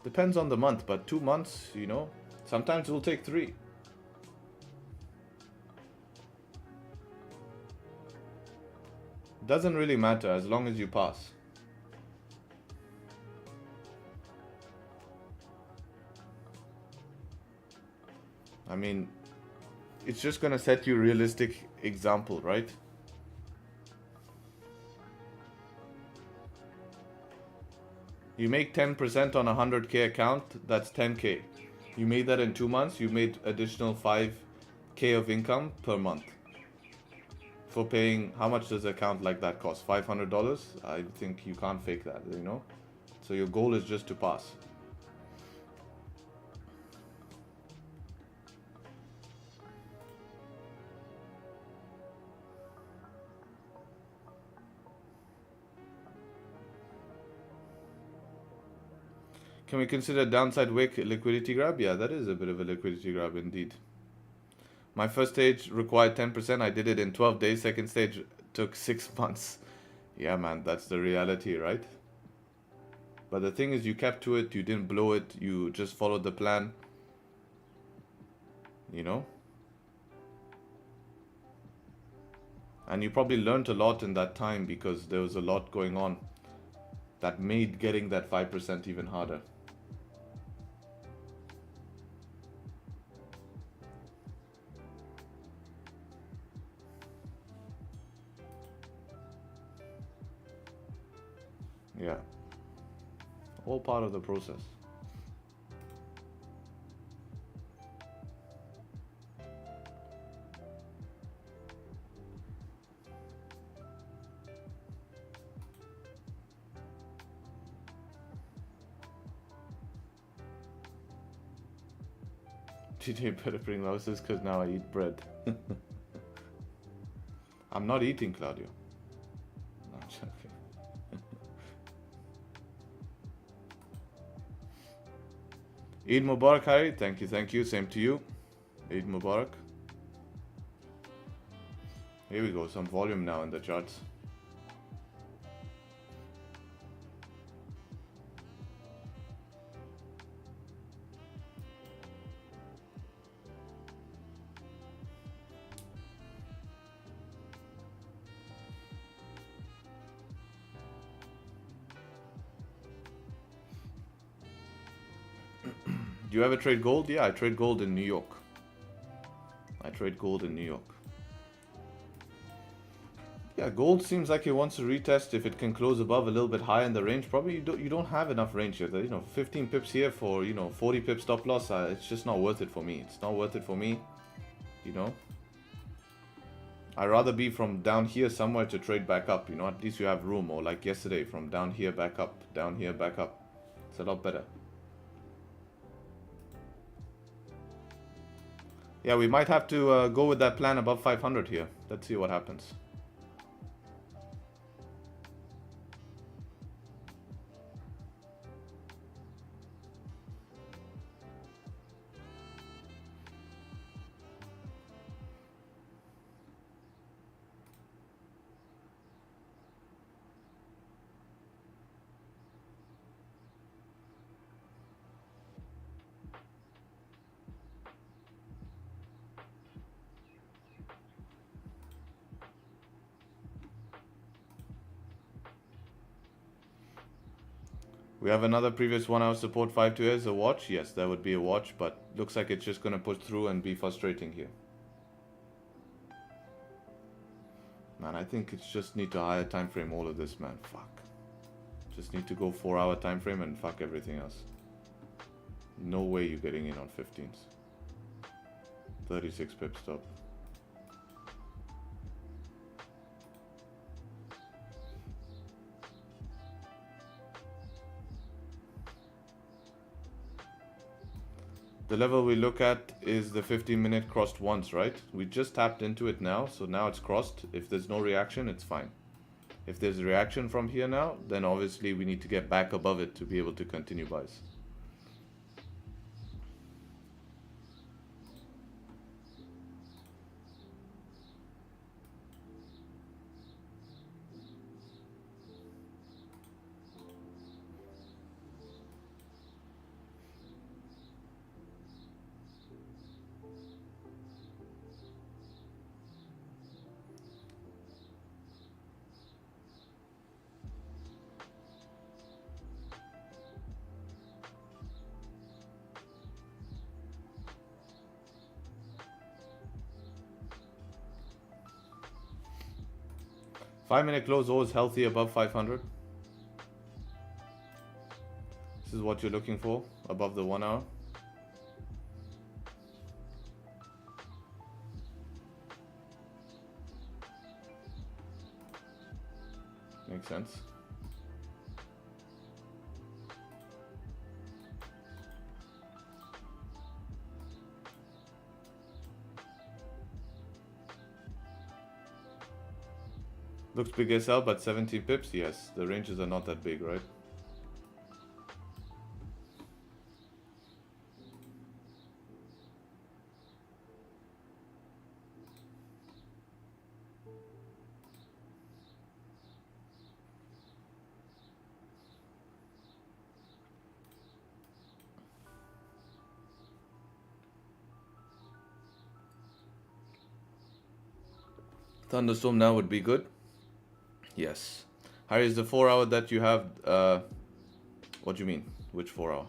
Depends on the month, but 2 months, you know, sometimes it will take 3. Doesn't really matter as long as you pass. I mean, it's just gonna set you a realistic example, right? You make 10% on a 100K account, that's 10K. You made that in 2 months, you made additional 5K of income per month. For paying, how much does an account like that cost? $500? I think you can't fake that, you know? So your goal is just to pass. Can we consider downside wick liquidity grab? Yeah, that is a bit of a liquidity grab indeed. My first stage required 10%. I did it in 12 days. Second stage took 6 months. Yeah, man, that's the reality, right? But the thing is, you kept to it. You didn't blow it. You just followed the plan. You know? And you probably learned a lot in that time because there was a lot going on that made getting that 5% even harder. Yeah. All part of the process. TJ better bring louses because now I eat bread. I'm not eating, Claudio. No, I'm joking. Eid Mubarak, Harry. Thank you. Same to you. Eid Mubarak. Here we go. Some volume now in the charts. Do you ever trade gold? Yeah, I trade gold in New York. Yeah, gold seems like it wants to retest if it can close above a little bit higher in the range. Probably you don't have enough range here. You know, 15 pips here for, you know, 40 pips stop loss. It's just not worth it for me. It's not worth it for me. You know, I'd rather be from down here somewhere to trade back up. You know, at least you have room. Or like yesterday, from down here back up, down here back up. It's a lot better. Yeah, we might have to go with that plan above 500 here. Let's see what happens. We have another previous 1 hour support 5-2 as a watch. Yes, that would be a watch, but looks like it's just going to push through and be frustrating here. Man, I think it's just need to higher time frame all of this, man. Fuck. Just need to go 4 hour time frame and fuck everything else. No way you're getting in on 15s. 36 pip stop. The level we look at is the 15-minute crossed once, right? We just tapped into it now, so now it's crossed. If there's no reaction, it's fine. If there's a reaction from here now, then obviously we need to get back above it to be able to continue buys. Five-minute close always healthy above 500. This is what you're looking for, above the 1 hour. Makes sense. Looks big as hell, but 70 pips, yes. The ranges are not that big, right? Thunderstorm now would be good. Yes. Harry, is the 4 hour that you have, what do you mean? Which 4 hour?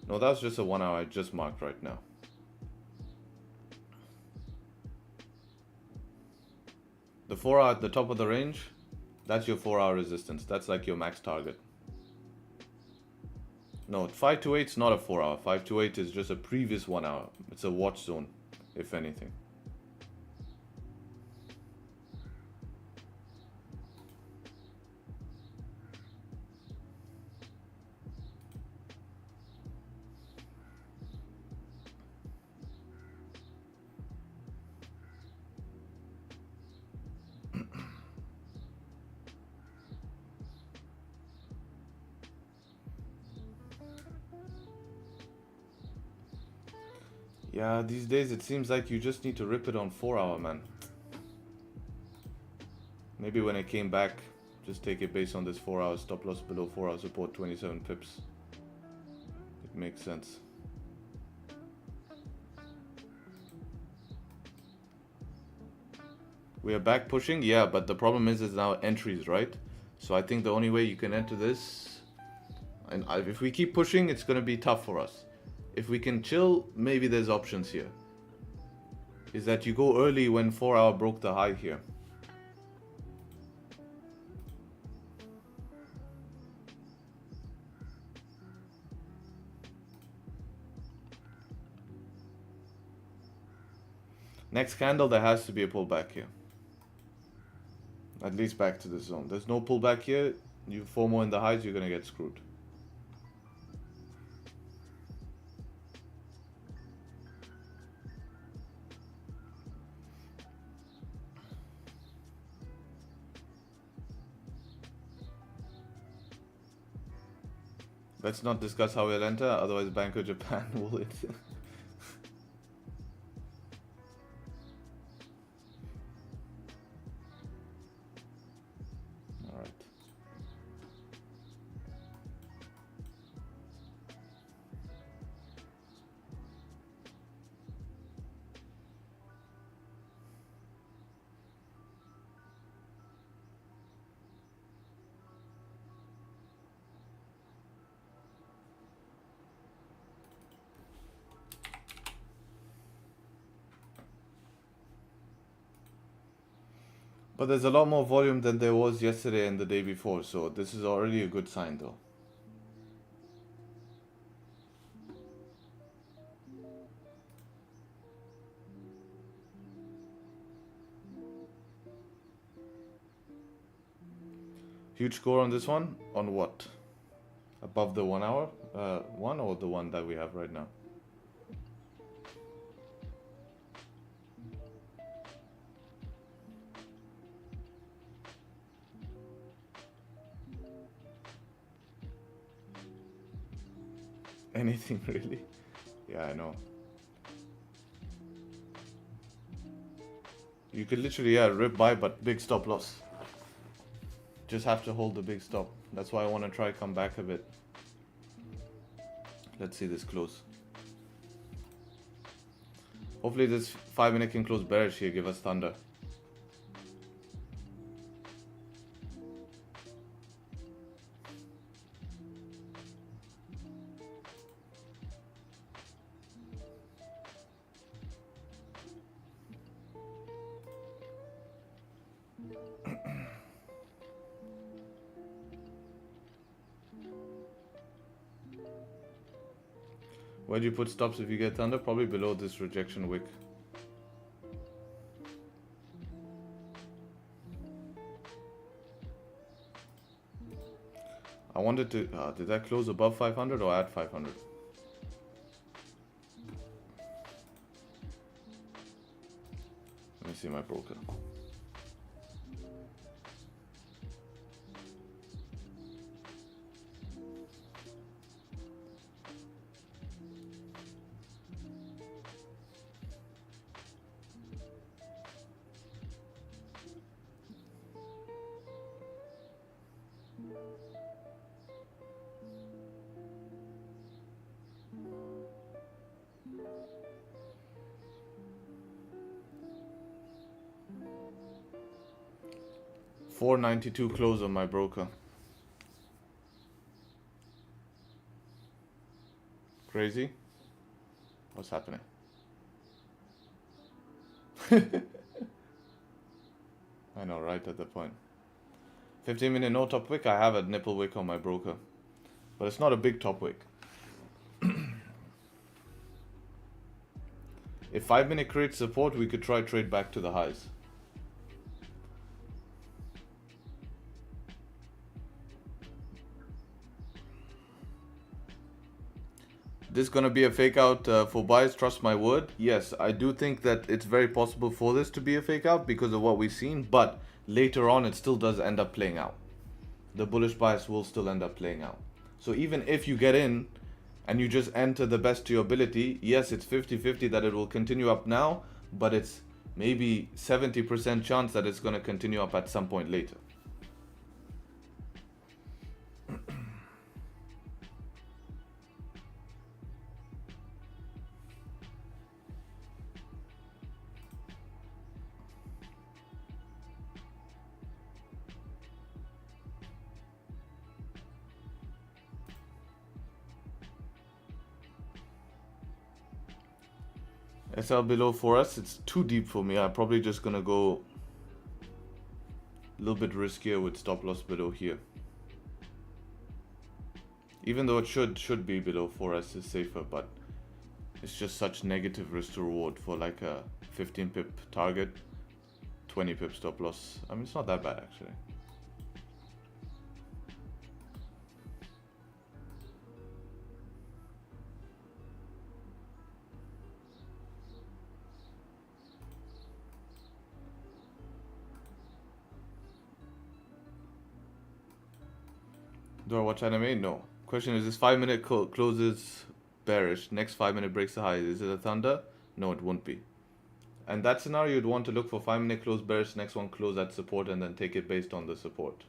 No, that's just a 1 hour I just marked right now. The 4 hour at the top of the range, that's your 4 hour resistance. That's like your max target. No, 528 is not a 4 hour. 528 is just a previous 1 hour. It's a watch zone, if anything. Yeah, these days it seems like you just need to rip it on 4 hour, man. Maybe when it came back, just take it based on this 4 hour stop loss below 4 hour support, 27 pips. It makes sense. We are back pushing, yeah, but the problem is now entries, right? So I think the only way you can enter this, and if we keep pushing, it's going to be tough for us. If we can chill, maybe there's options here. Is that you go early when 4 hour broke the high here. Next candle, there has to be a pullback here. At least back to the zone. There's no pullback here. You FOMO in the highs, you're going to get screwed. Let's not discuss how we'll enter, otherwise Bank of Japan will hit. Alright. But there's a lot more volume than there was yesterday and the day before, so this is already a good sign though. Huge score on this one? On what? Above the 1 hour one, or the one that we have right now? Anything really? Yeah, I know. You could literally, yeah, rip by, but big stop loss. Just have to hold the big stop. That's why I want to try come back a bit. Let's see this close. Hopefully this 5 minute can close bearish here, give us thunder. Where do you put stops if you get thunder? Probably below this rejection wick. I wanted to, did that close above 500 or at 500? Let me see my broker. $492 close on my broker. Crazy? What's happening? I know, right at the point. 15 minute no top wick. I have a nipple wick on my broker, but it's not a big top wick. If 5 minute creates support, we could try trade back to the highs. This is going to be a fake out for buys, trust my word. Yes, I do think that it's very possible for this to be a fake out because of what we've seen, but later on it still does end up playing out. The bullish bias will still end up playing out. So even if you get in and you just enter the best to your ability, yes, it's 50-50 that it will continue up now, but it's maybe 70% chance that it's going to continue up at some point later. SL below for us, it's too deep for me. I'm probably just gonna go a little bit riskier with stop loss below here. Even though it should be below 4S is safer, but it's just such negative risk to reward for like a 15 pip target, 20 pip stop loss. I mean, it's not that bad actually. Do I watch anime? No. Question is, this 5 minute closes bearish, next 5 minute breaks the high. Is it a thunder? No, it won't be. And that scenario, you'd want to look for 5 minute close bearish, next one close at support, and then take it based on the support.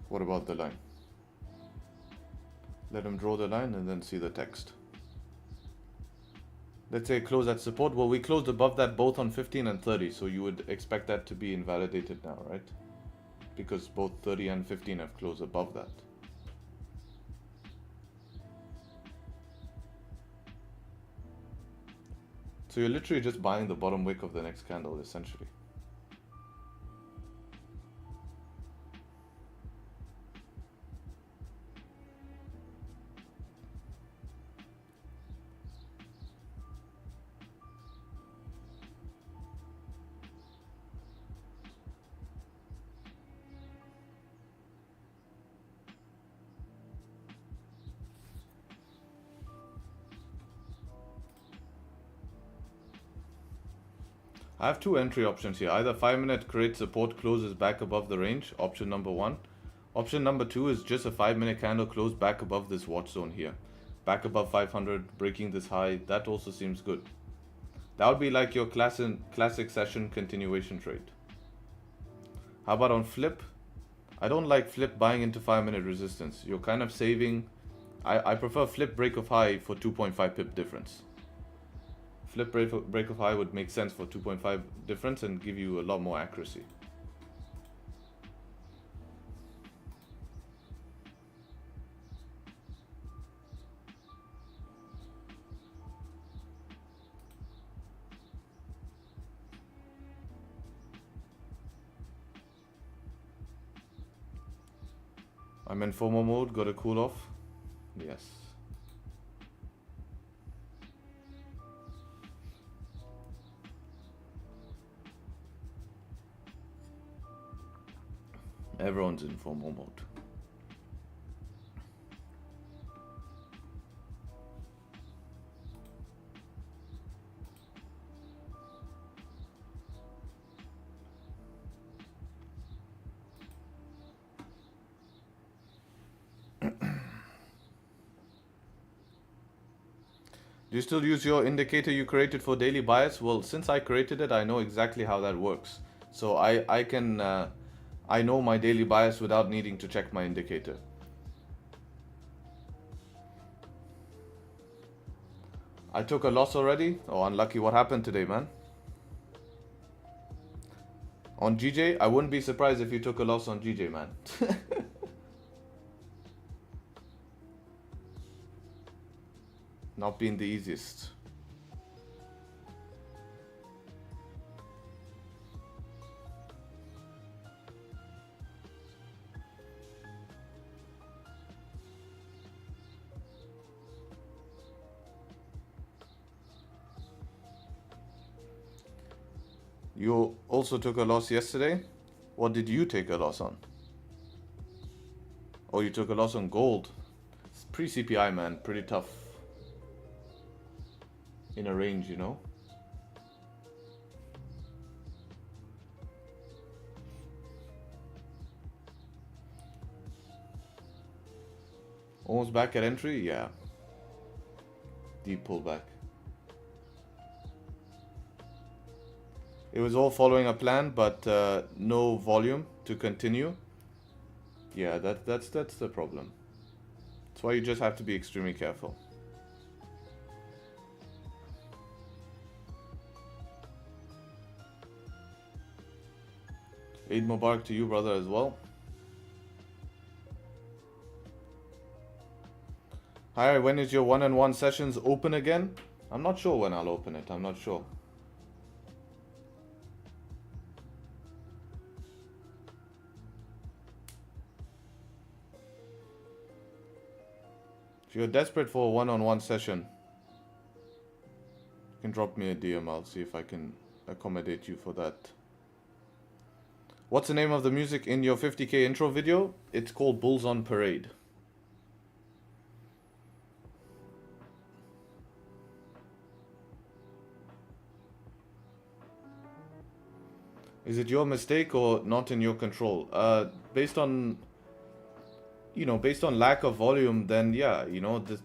What about the line? Let him draw the line and then see the text. Let's say close at support. Well, we closed above that both on 15 and 30, so you would expect that to be invalidated now, right? Because both 30 and 15 have closed above that. So you're literally just buying the bottom wick of the next candle, essentially. I have two entry options here. Either 5-minute create support, closes back above the range, option number 1. Option number 2 is just a 5-minute candle close back above this watch zone here. Back above 500, breaking this high. That also seems good. That would be like your classic session continuation trade. How about on flip? I don't like flip buying into 5-minute resistance. You're kind of saving. I prefer flip break of high for 2.5 pip difference. Flip break of high would make sense for 2.5 difference and give you a lot more accuracy. I'm in FOMO mode, got to cool off. Yes. Everyone's in FOMO mode. Do you still use your indicator you created for daily bias? Well, since I created it, I know exactly how that works. So I know my daily bias without needing to check my indicator. I took a loss already. Oh, unlucky. What happened today, man? On GJ, I wouldn't be surprised if you took a loss on GJ, man. Not being the easiest. You also took a loss yesterday. What did you take a loss on? Oh, you took a loss on gold. It's pre-CPI, man. Pretty tough. In a range, you know. Almost back at entry? Yeah. Deep pullback. It was all following a plan, but no volume to continue. Yeah, that's the problem. That's why you just have to be extremely careful. Eid Mubarak to you, brother, as well. Hi, when is your one-on-one sessions open again? I'm not sure when I'll open it. I'm not sure. If you're desperate for a one-on-one session, you can drop me a DM. I'll see if I can accommodate you for that. What's the name of the music in your 50k intro video? It's called Bulls on Parade. Is it your mistake or not in your control? Based on lack of volume, then yeah,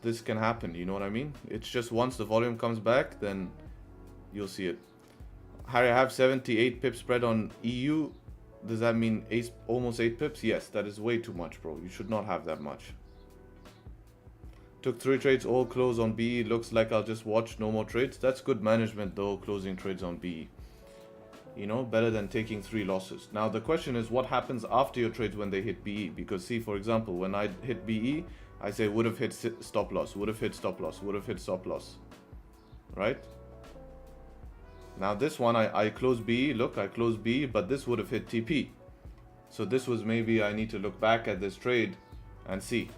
this can happen. You know what I mean? It's just once the volume comes back, then you'll see it. Harry, I have 78 pip spread on EU. Does that mean almost 8 pips? Yes, that is way too much, bro. You should not have that much. Took 3 trades, all close on BE. Looks like I'll just watch, no more trades. That's good management though, closing trades on BE. You know, better than taking 3 losses. Now the question is, what happens after your trades when they hit BE? Because see, for example, when I hit BE, I say would have hit stop loss, would have hit stop loss, would have hit stop loss. Right? Now this one, I close BE, look, I close BE, but this would have hit TP. So this was maybe I need to look back at this trade and see.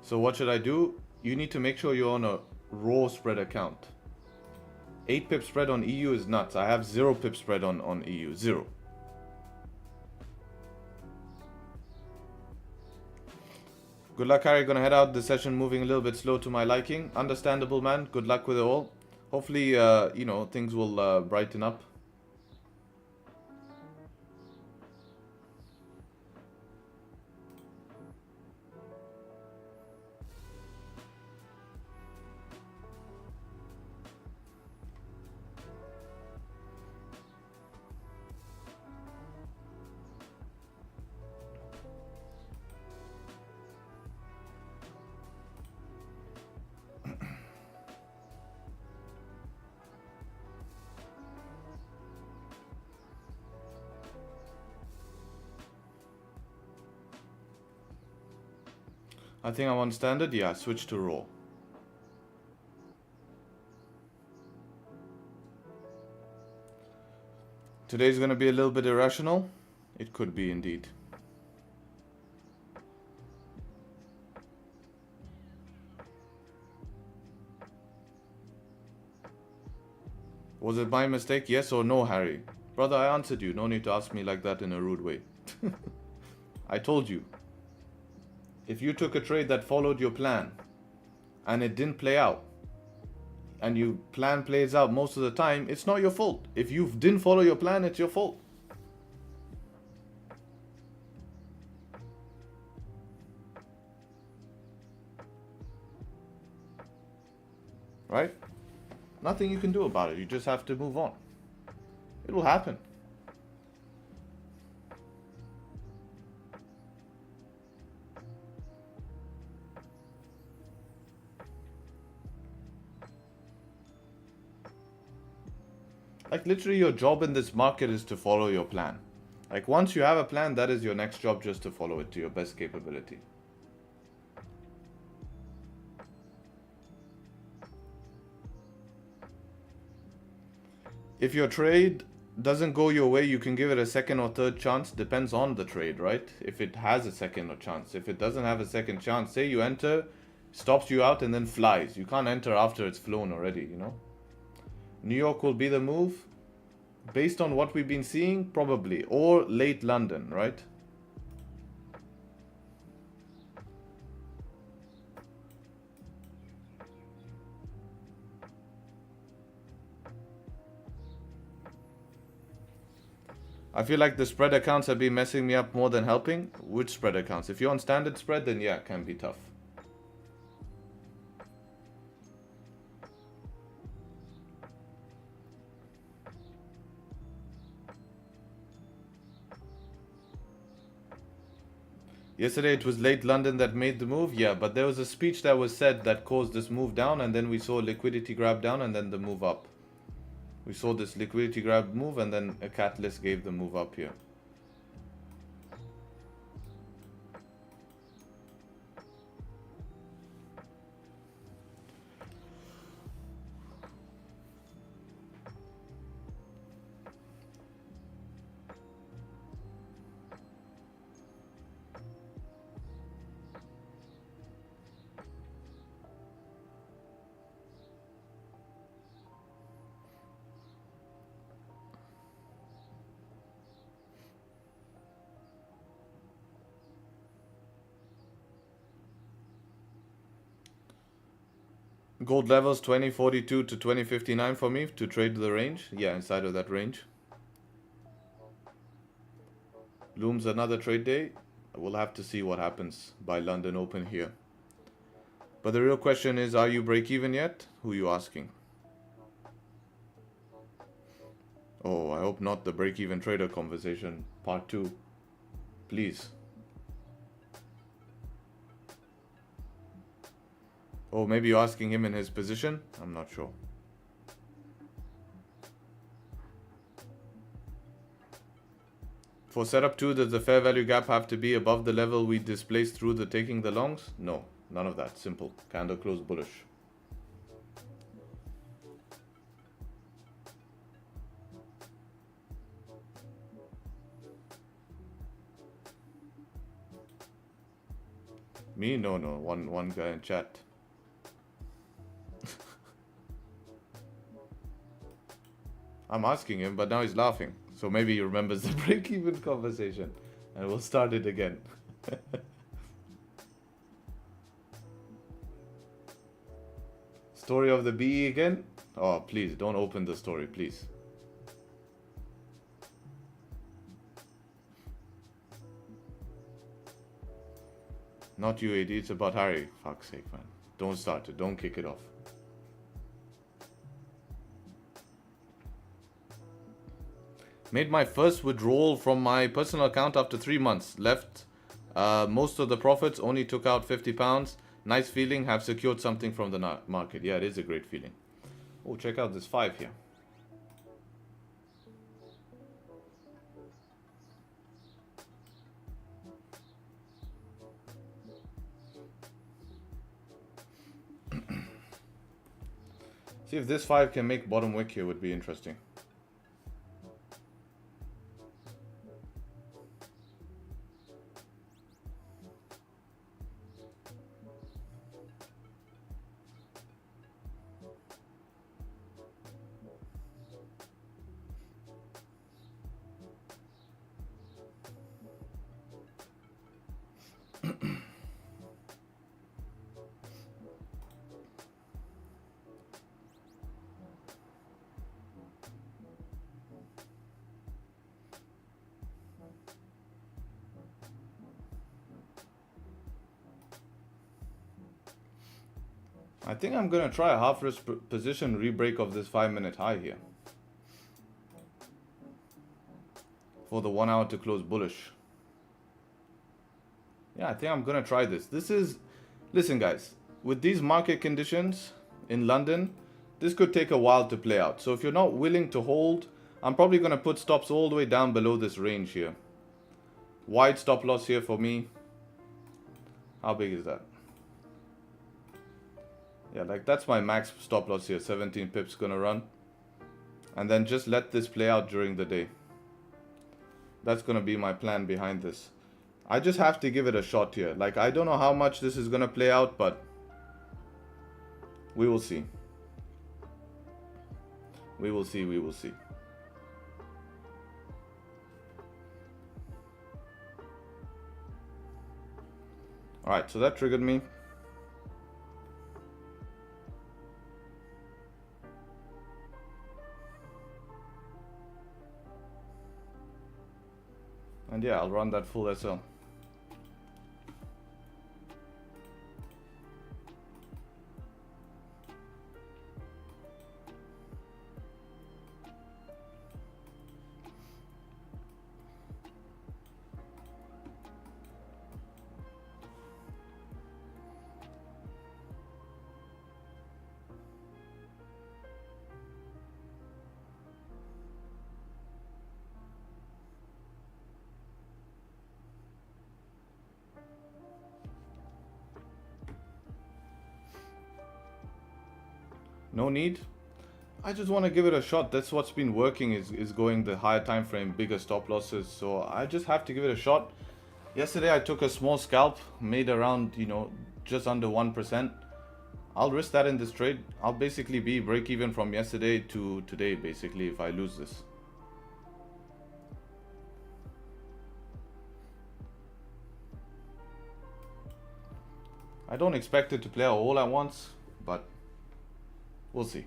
So what should I do? You need to make sure you're on a raw spread account. 8 pip spread on EU is nuts. I have 0 pip spread on EU, 0. Good luck, Harry. Gonna head out. The session moving a little bit slow to my liking. Understandable, man. Good luck with it all. Hopefully, you know, things will brighten up. I think I'm on standard. Yeah, switch to raw. Today's going to be a little bit irrational. It could be indeed. Was it my mistake? Yes or no, Harry? Brother, I answered you. No need to ask me like that in a rude way. I told you. If you took a trade that followed your plan and it didn't play out, and your plan plays out most of the time, it's not your fault. If you didn't follow your plan, it's your fault. Right? Nothing you can do about it. You just have to move on. It will happen. Like literally your job in this market is to follow your plan. Like once you have a plan, that is your next job, just to follow it to your best capability. If your trade doesn't go your way, you can give it a second or third chance. Depends on the trade, right? If it has a second or chance. If it doesn't have a second chance, say you enter, stops you out and then flies. You can't enter after it's flown already, you know? New York will be the move. Based on what we've been seeing, probably. Or late London, right? I feel like the spread accounts have been messing me up more than helping. Which spread accounts? If you're on standard spread, then yeah, it can be tough. Yesterday it was late London that made the move, yeah, but there was a speech that was said that caused this move down, and then we saw liquidity grab down and then the move up. We saw this liquidity grab move and then a catalyst gave the move up here. Gold levels 2042 to 2059 for me to trade the range. Yeah, inside of that range. Looms another trade day. We'll have to see what happens by London Open here. But the real question is, are you break even yet? Who are you asking? Oh, I hope not the break-even trader conversation part 2. Please. Oh, maybe you're asking him in his position? I'm not sure. For setup 2, does the fair value gap have to be above the level we displaced through the taking the longs? No, none of that. Simple. Candle close bullish. Me? No. One guy in chat. I'm asking him, but now he's laughing. So maybe he remembers the break-even conversation. And we'll start it again. Story of the BE again? Oh, please, don't open the story, please. Not you, AD, it's about Harry. Fuck's sake, man. Don't start it. Don't kick it off. Made my first withdrawal from my personal account after 3 months. Left most of the profits, only took out £50. Nice feeling, have secured something from the market. Yeah, it is a great feeling. Oh, check out this 5 here. See if this 5 can make bottom wick here would be interesting. I think I'm going to try a half risk position rebreak of this 5-minute high here. For the 1 hour to close bullish. Yeah, I think I'm going to try this. This is, listen guys, with these market conditions in London, this could take a while to play out. So if you're not willing to hold, I'm probably going to put stops all the way down below this range here. Wide stop loss here for me. How big is that? Yeah, like that's my max stop loss here. 17 pips gonna run. And then just let this play out during the day. That's gonna be my plan behind this. I just have to give it a shot here. Like, I don't know how much this is gonna play out, but we will see. We will see, we will see. Alright, so that triggered me. And yeah, I'll run that full SL. No need. I just want to give it a shot. That's what's been working, is going the higher time frame, bigger stop losses. So I just have to give it a shot. Yesterday I took a small scalp, made around, you know, just under 1%. I'll risk that in this trade. I'll basically be break even from yesterday to today, basically, if I lose this. I don't expect it to play out all at once, but we'll see.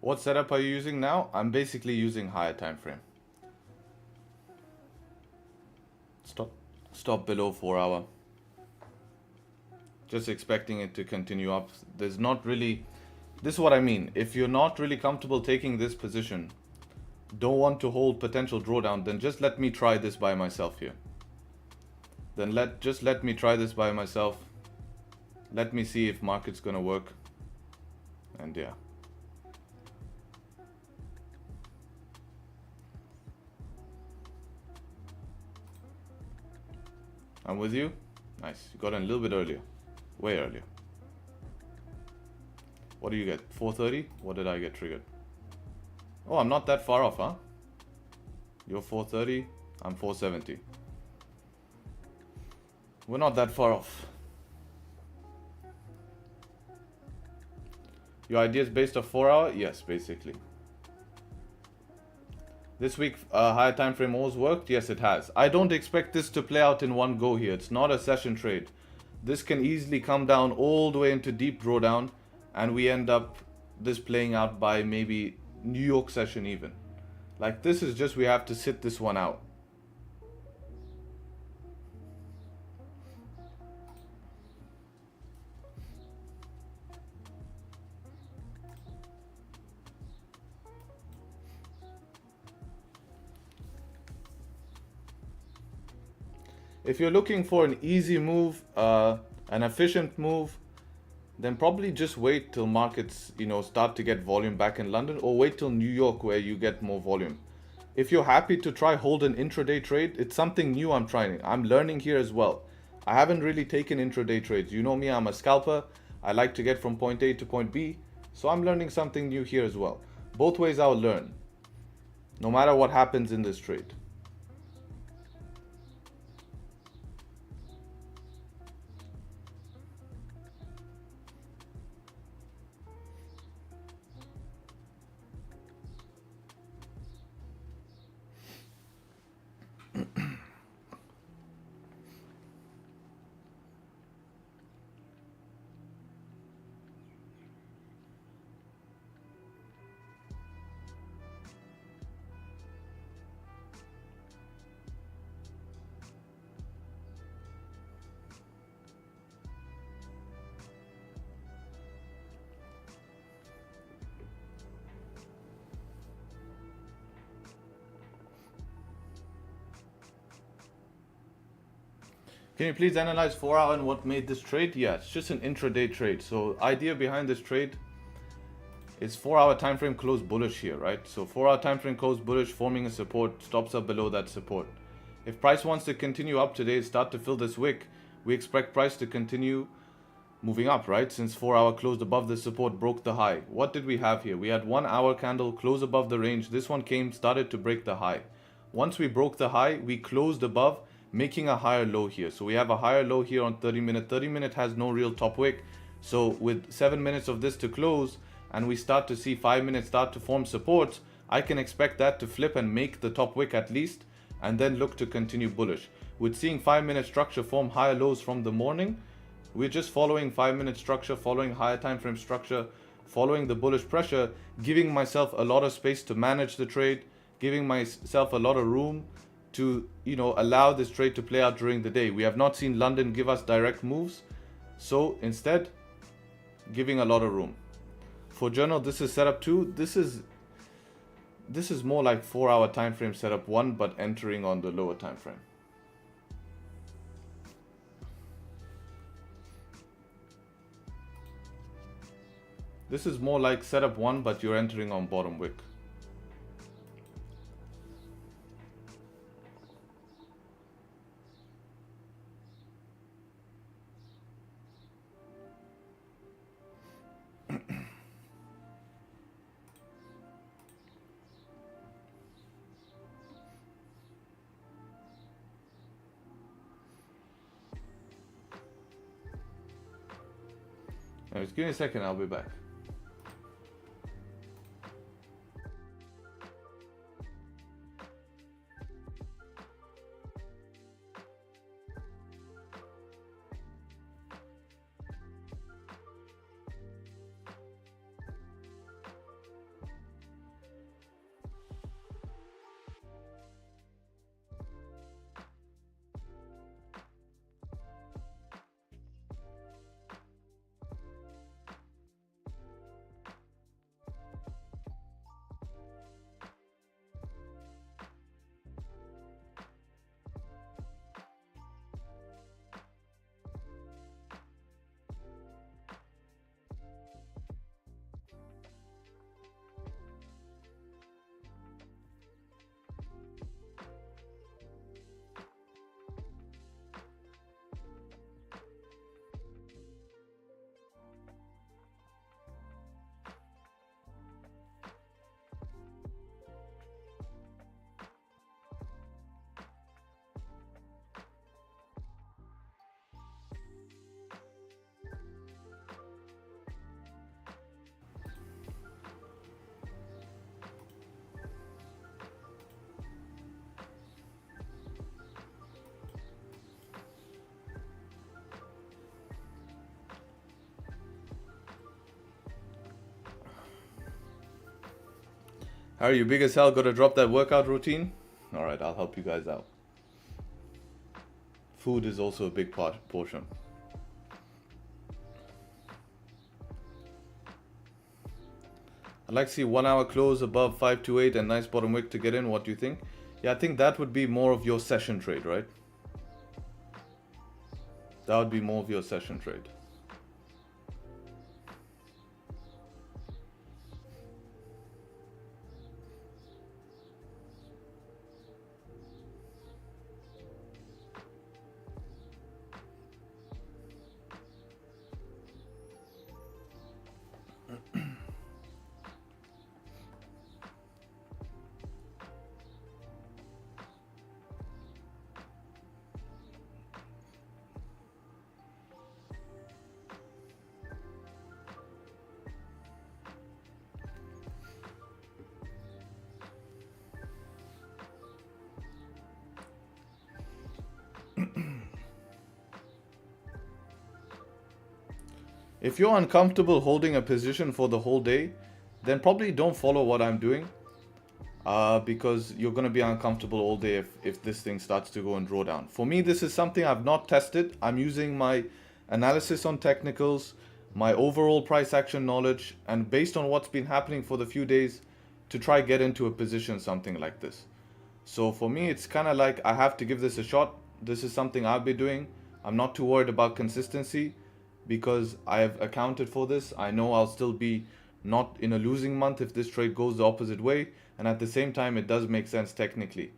What setup are you using now? I'm basically using higher time frame. Stop below 4 hour. Just expecting it to continue up. There's not really, this is what I mean. If you're not really comfortable taking this position, don't want to hold potential drawdown, then just let me try this by myself here. Then just let me try this by myself. Let me see if market's gonna work. And yeah. I'm with you. Nice. You got in a little bit earlier. Way earlier. What do you get? 430? What did I get triggered? Oh, I'm not that far off, huh? You're 430. I'm 470. We're not that far off. Your idea is based off 4 hour? Yes, basically. This week, higher time frame always worked? Yes, it has. I don't expect this to play out in one go here. It's not a session trade. This can easily come down all the way into deep drawdown, and we end up this playing out by maybe New York session even. Like, this is just, we have to sit this one out. If you're looking for an easy move, an efficient move, then probably just wait till markets, start to get volume back in London, or wait till New York where you get more volume. If you're happy to hold an intraday trade, it's something new I'm trying. I'm learning here as well. I haven't really taken intraday trades. You know me, I'm a scalper. I like to get from point A to point B. So I'm learning something new here as well. Both ways I'll learn, no matter what happens in this trade. Can you please analyze 4 hour and what made this trade? Yeah, it's just an intraday trade. So idea behind this trade is 4 hour time frame close bullish here, right? So 4 hour time frame close bullish, forming a support, stops up below that support. If price wants to continue up today, start to fill this wick, we expect price to continue moving up, right? Since 4 hour closed above the support, broke the high. What did we have here? We had 1 hour candle close above the range. This one came, started to break the high. Once we broke the high, we closed above, making a higher low here. So we have a higher low here on 30 minute. 30 minute has no real top wick. So with 7 minutes of this to close, and we start to see 5 minutes start to form supports, I can expect that to flip and make the top wick at least, and then look to continue bullish. With seeing 5 minute structure form higher lows from the morning, we're just following 5 minute structure, following higher time frame structure, following the bullish pressure, giving myself a lot of space to manage the trade, giving myself a lot of room to, allow this trade to play out during the day. We have not seen London give us direct moves, so instead, giving a lot of room. For journal, this is setup 2. This is more like 4 hour time frame setup 1, but entering on the lower time frame. This is more like setup 1, but you're entering on bottom wick. Just give me a second, I'll be back. Harry, you big as hell, gotta drop that workout routine? Alright, I'll help you guys out. Food is also a big portion. I'd like to see 1 hour close above 528 and nice bottom wick to get in. What do you think? Yeah, I think that would be more of your session trade, right? That would be more of your session trade. If you're uncomfortable holding a position for the whole day, then probably don't follow what I'm doing, because you're going to be uncomfortable all day if this thing starts to go and draw down. For me, this is something I've not tested. I'm using my analysis on technicals, my overall price action knowledge, and based on what's been happening for the few days to try get into a position something like this. So for me, it's kind of like I have to give this a shot. This is something I'll be doing. I'm not too worried about consistency, because I have accounted for this. I know I'll still be not in a losing month if this trade goes the opposite way, and at the same time it does make sense technically.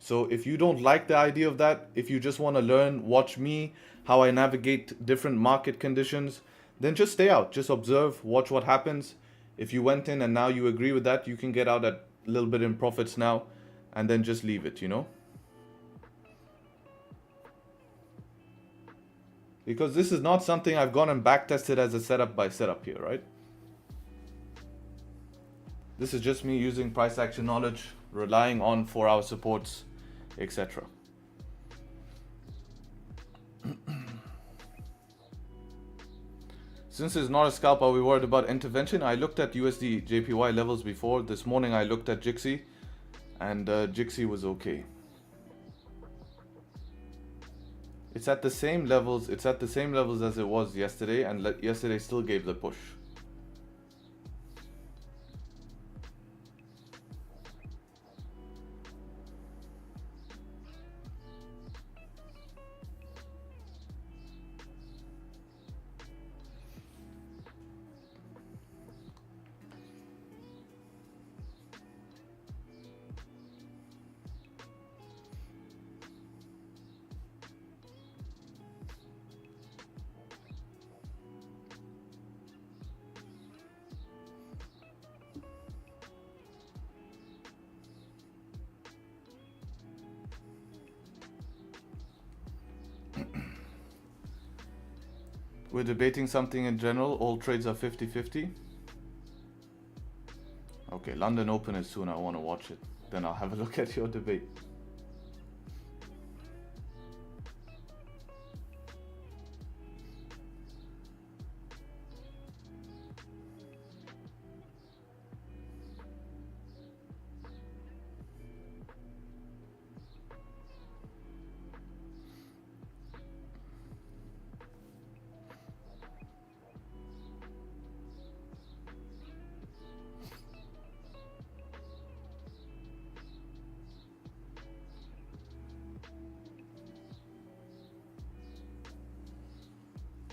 So if you don't like the idea of that, if you just want to learn, watch me, how I navigate different market conditions, then just stay out, just observe, watch what happens. If you went in and now you agree with that, you can get out at a little bit in profits now and then just leave it, you know. Because this is not something I've gone and back tested as a setup by setup here, right? This is just me using price action knowledge, relying on 4-hour supports, etc. Since it's not a scalp, are we worried about intervention? I looked at USD JPY levels before. This morning I looked at Jixi, and Jixi was okay. It's at the same levels. It's at the same levels as it was yesterday, and yesterday still gave the push. We're debating something in general. All trades are 50-50. Okay, London Open is soon. I want to watch it. Then I'll have a look at your debate.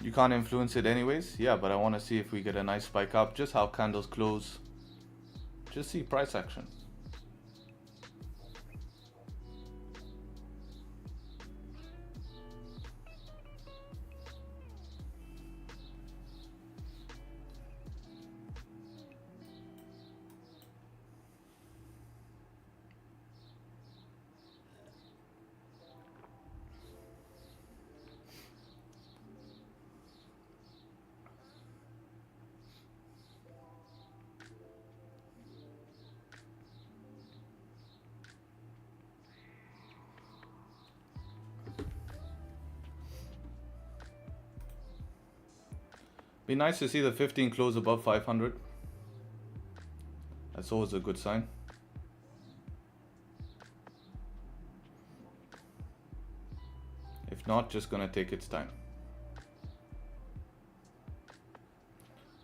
You can't influence it anyways. Yeah, but I want to see if we get a nice spike up. Just how candles close. Just see price action. Be nice to see the 15 close above 500. That's always a good sign. not, just gonna take its time.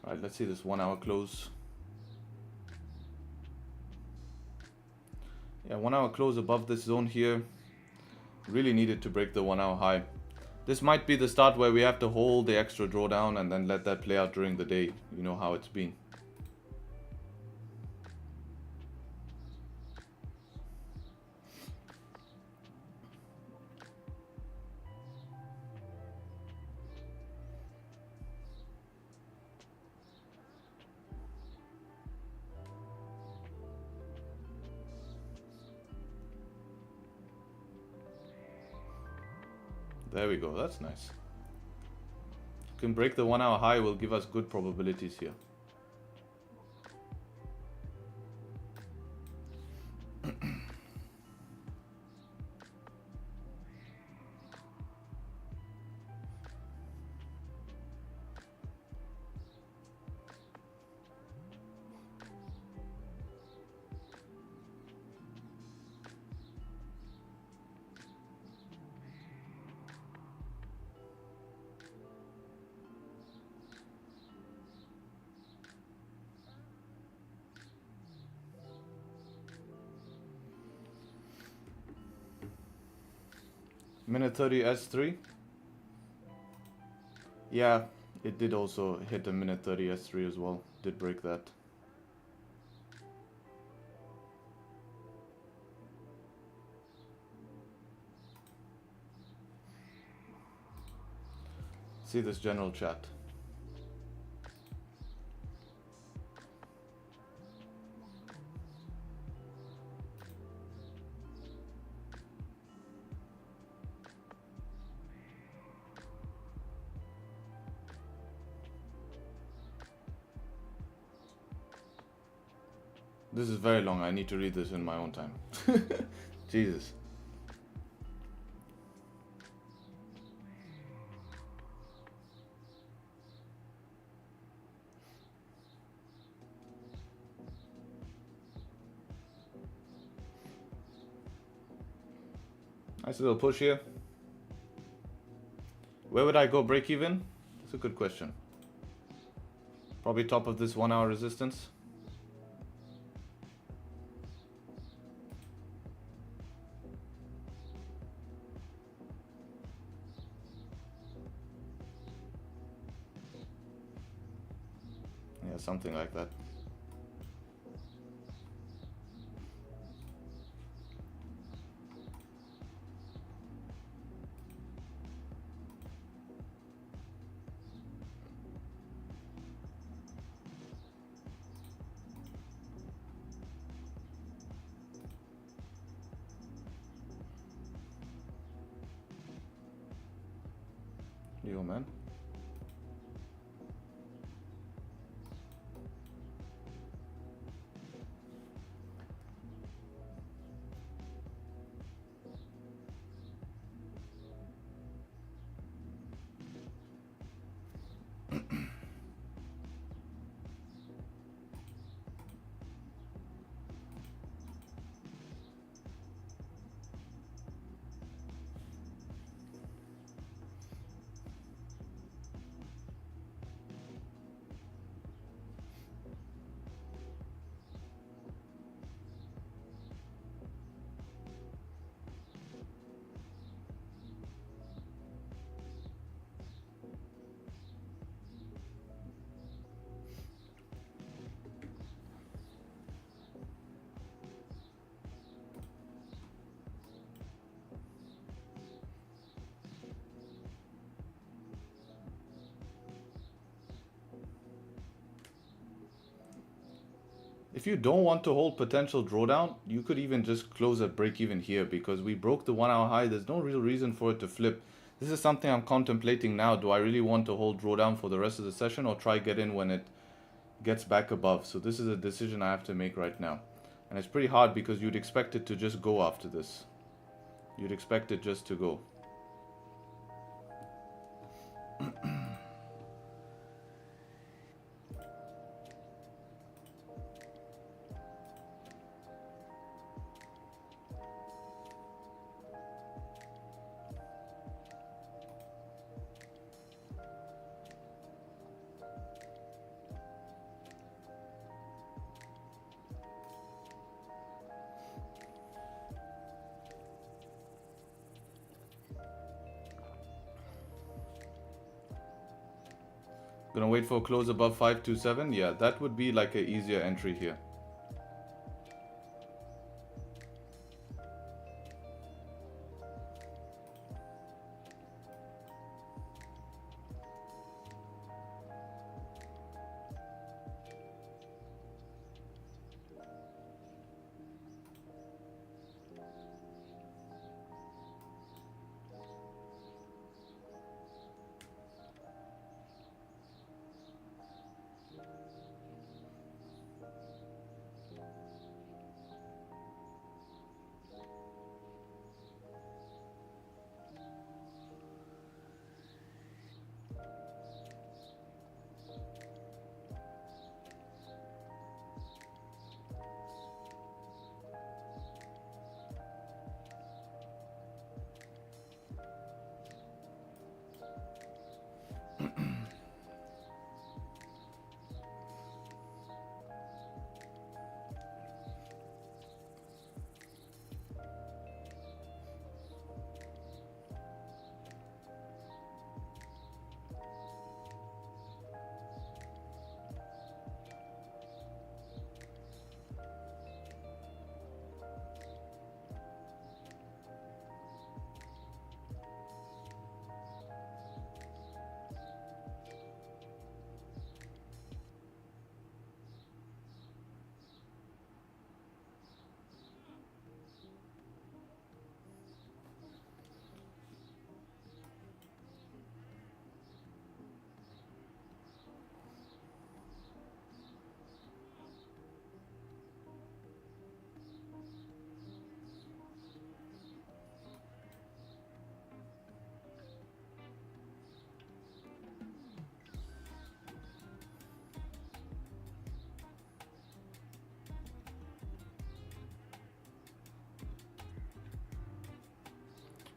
All right, let's see this 1 hour close. Yeah, 1 hour close above this zone here. Really needed to break the 1 hour high. This might be the start where we have to hold the extra drawdown and then let that play out during the day. You know how it's been. There we go, that's nice. If we can break the 1 hour high, will give us good probabilities here. Minute 30 S3. Yeah, it did also hit a minute 30 S3 as well. Did break that. See this general chat. This is very long. I need to read this in my own time. Jesus. Nice little push here. Where would I go break even? That's a good question. Probably top of this 1 hour resistance. Yeah, something like that. Yo, man. If you don't want to hold potential drawdown, you could even just close at break even here because we broke the 1 hour high. There's no real reason for it to flip. This is something I'm contemplating now. Do I really want to hold drawdown for the rest of the session or try get in when it gets back above? So this is a decision I have to make right now. And it's pretty hard because you'd expect it to just go after this. You'd expect it just to go. Gonna wait for a close above 527. Yeah, that would be like an easier entry here.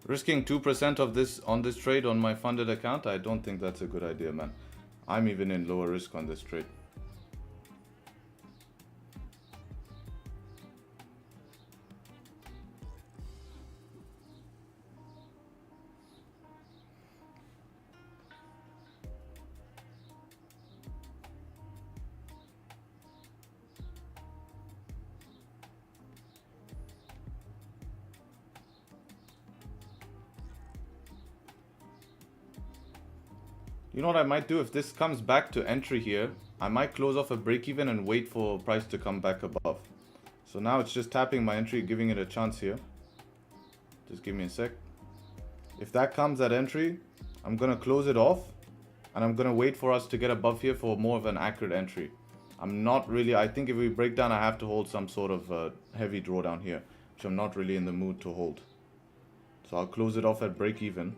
Risking 2% of this on this trade on my funded account, I don't think that's a good idea, man. I'm even in lower risk on this trade. You know what I might do? If this comes back to entry here, I might close off a break even and wait for price to come back above. So now it's just tapping my entry, giving it a chance here. Just give me a sec. If that comes at entry, I'm going to close it off and I'm going to wait for us to get above here for more of an accurate entry. I'm not really, I think if we break down, I have to hold some sort of heavy drawdown here, which I'm not really in the mood to hold. So I'll close it off at break even.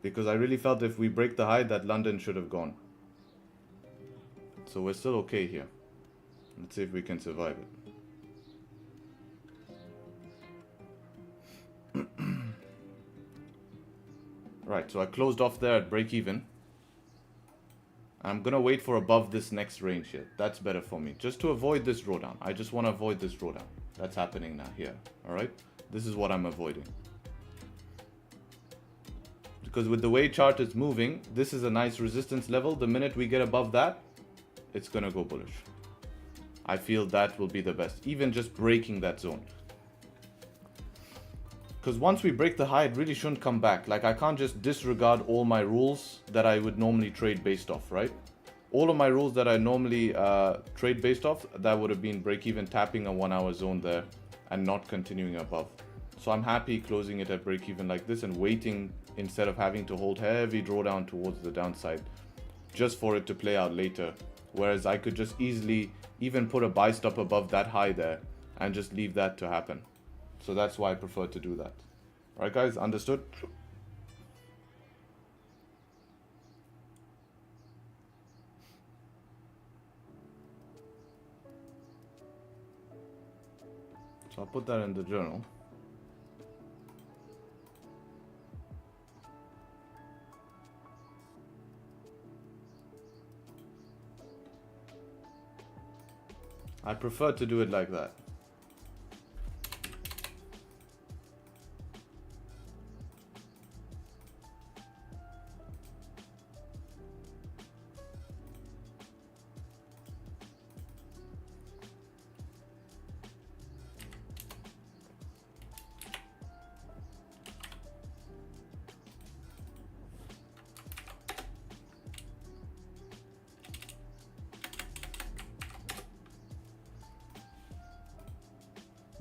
Because I really felt if we break the high that London should have gone. So we're still okay here. Let's see if we can survive it. Right, so I closed off there at break even. I'm gonna wait for above this next range here. That's better for me. Just to avoid this drawdown. I just want to avoid this drawdown. That's happening now here. Alright? This is what I'm avoiding. Because with the way chart is moving, this is a nice resistance level. The minute we get above that, it's going to go bullish. I feel that will be the best. Even just breaking that zone. Because once we break the high, it really shouldn't come back. Like I can't just disregard all my rules that I would normally trade based off, right? All of my rules that I normally trade based off, that would have been break even, tapping a 1 hour zone there and not continuing above. So I'm happy closing it at break even like this and waiting instead of having to hold heavy drawdown towards the downside just for it to play out later. Whereas I could just easily even put a buy stop above that high there and just leave that to happen. So that's why I prefer to do that. Alright guys, understood? So I'll put that in the journal. I prefer to do it like that.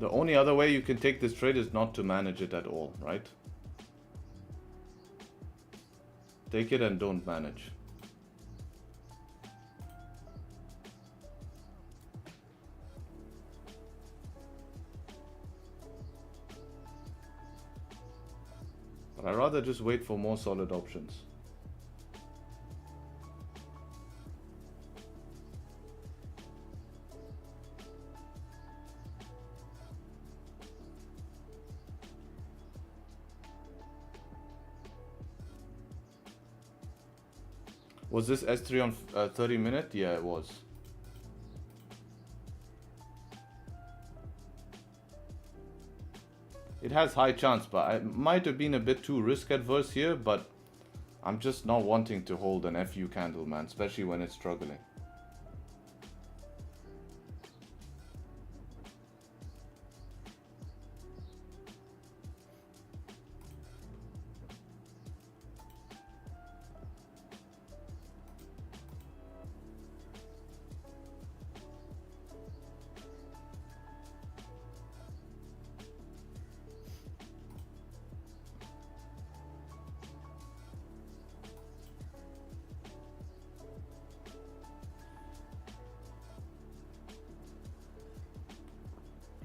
The only other way you can take this trade is not to manage it at all, right? Take it and don't manage. But I'd rather just wait for more solid options. Was this S3 on 30 minute? Yeah, it was. It has high chance, but I might have been a bit too risk adverse here, but I'm just not wanting to hold an FU candle, man, especially when it's struggling.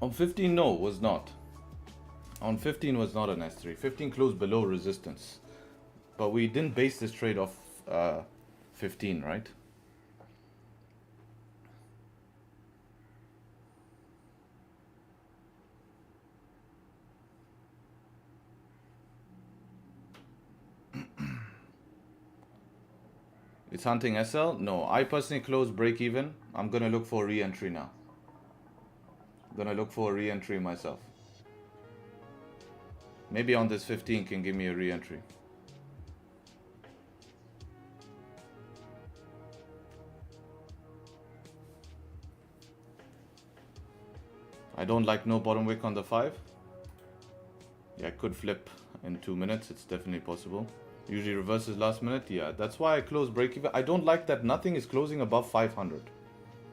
On 15, no, was not. On 15 was not an S3. 15 closed below resistance. But we didn't base this trade off 15, right? It's hunting SL? No, I personally closed break even. I'm gonna look for re-entry now. Gonna look for a re-entry myself. Maybe on this 15 can give me a re-entry. I don't like no bottom wick on the 5. Yeah, I could flip in 2 minutes. It's definitely possible. Usually reverses last minute. Yeah, that's why I close break even. I don't like that nothing is closing above 500.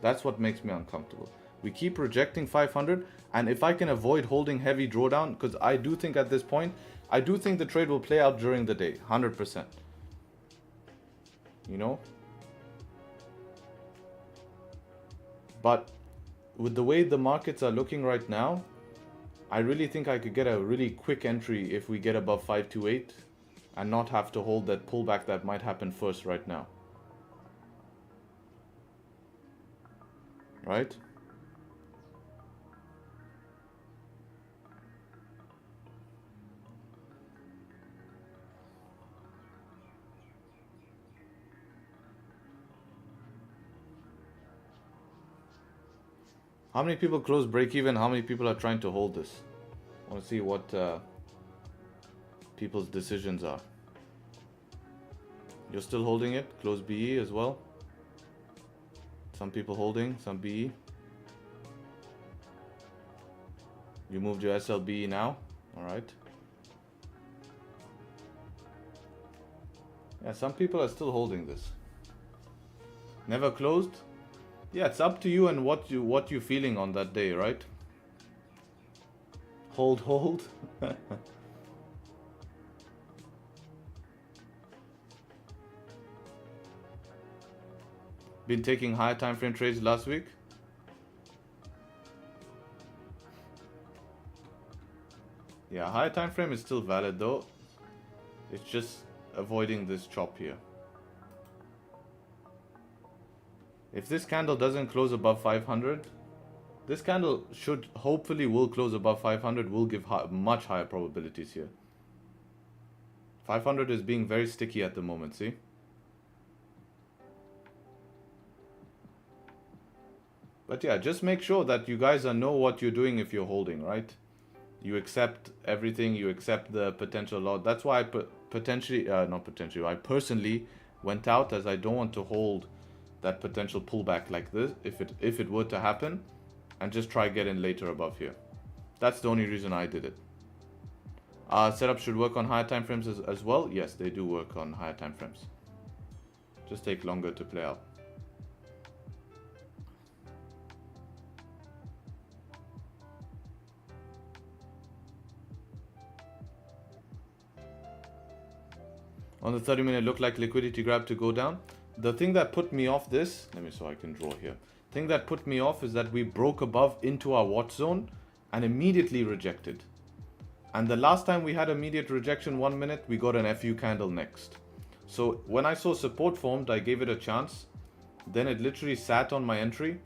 That's what makes me uncomfortable. We keep rejecting 500, and if I can avoid holding heavy drawdown, because I do think at this point, I do think the trade will play out during the day, 100%. You know? But with the way the markets are looking right now, I really think I could get a really quick entry if we get above 528 and not have to hold that pullback that might happen first right now. Right? How many people close break even? How many people are trying to hold this? I want to see what people's decisions are. You're still holding it? Close BE as well? Some people holding, some BE. You moved your SLBE now? Alright. Yeah, some people are still holding this. Never closed? Yeah, it's up to you and what you're feeling on that day, right? Hold. Been taking higher time frame trades last week? Yeah, higher time frame is still valid though. It's just avoiding this chop here. If this candle doesn't close above 500, this candle should hopefully will close above 500, will give much higher probabilities here. 500 is being very sticky at the moment, see? But yeah, just make sure that you guys know what you're doing if you're holding, right? You accept everything, you accept the potential lot. That's why I personally went out, as I don't want to hold that potential pullback like this if it were to happen, and just try get in later above here. That's the only reason I did it. Setup should work on higher time frames as well. Yes, they do work on higher time frames. Just take longer to play out. On the 30-minute, looked like liquidity grab to go down. The thing that put me off this, so I can draw here. Thing that put me off is that we broke above into our watch zone and immediately rejected. And the last time we had immediate rejection 1 minute, we got an FU candle next. So when I saw support formed, I gave it a chance. Then it literally sat on my entry.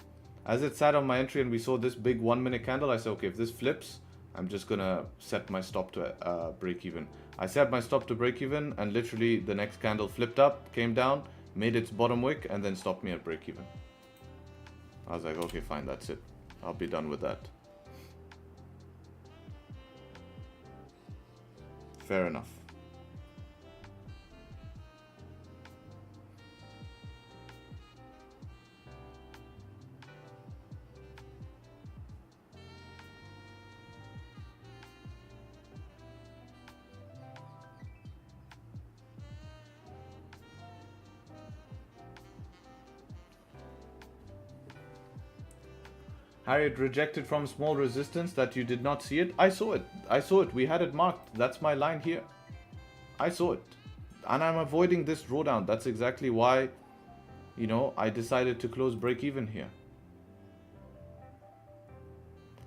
As it sat on my entry and we saw this big 1 minute candle, I said, okay, if this flips, I'm just gonna set my stop to break even. I set my stop to break even, and literally the next candle flipped up, came down, made its bottom wick, and then stopped me at break even. I was like, okay, fine, that's it. I'll be done with that. Fair enough. Harriet rejected from small resistance that you did not see it. I saw it. I saw it. We had it marked. That's my line here. I saw it. And I'm avoiding this drawdown. That's exactly why, I decided to close break even here.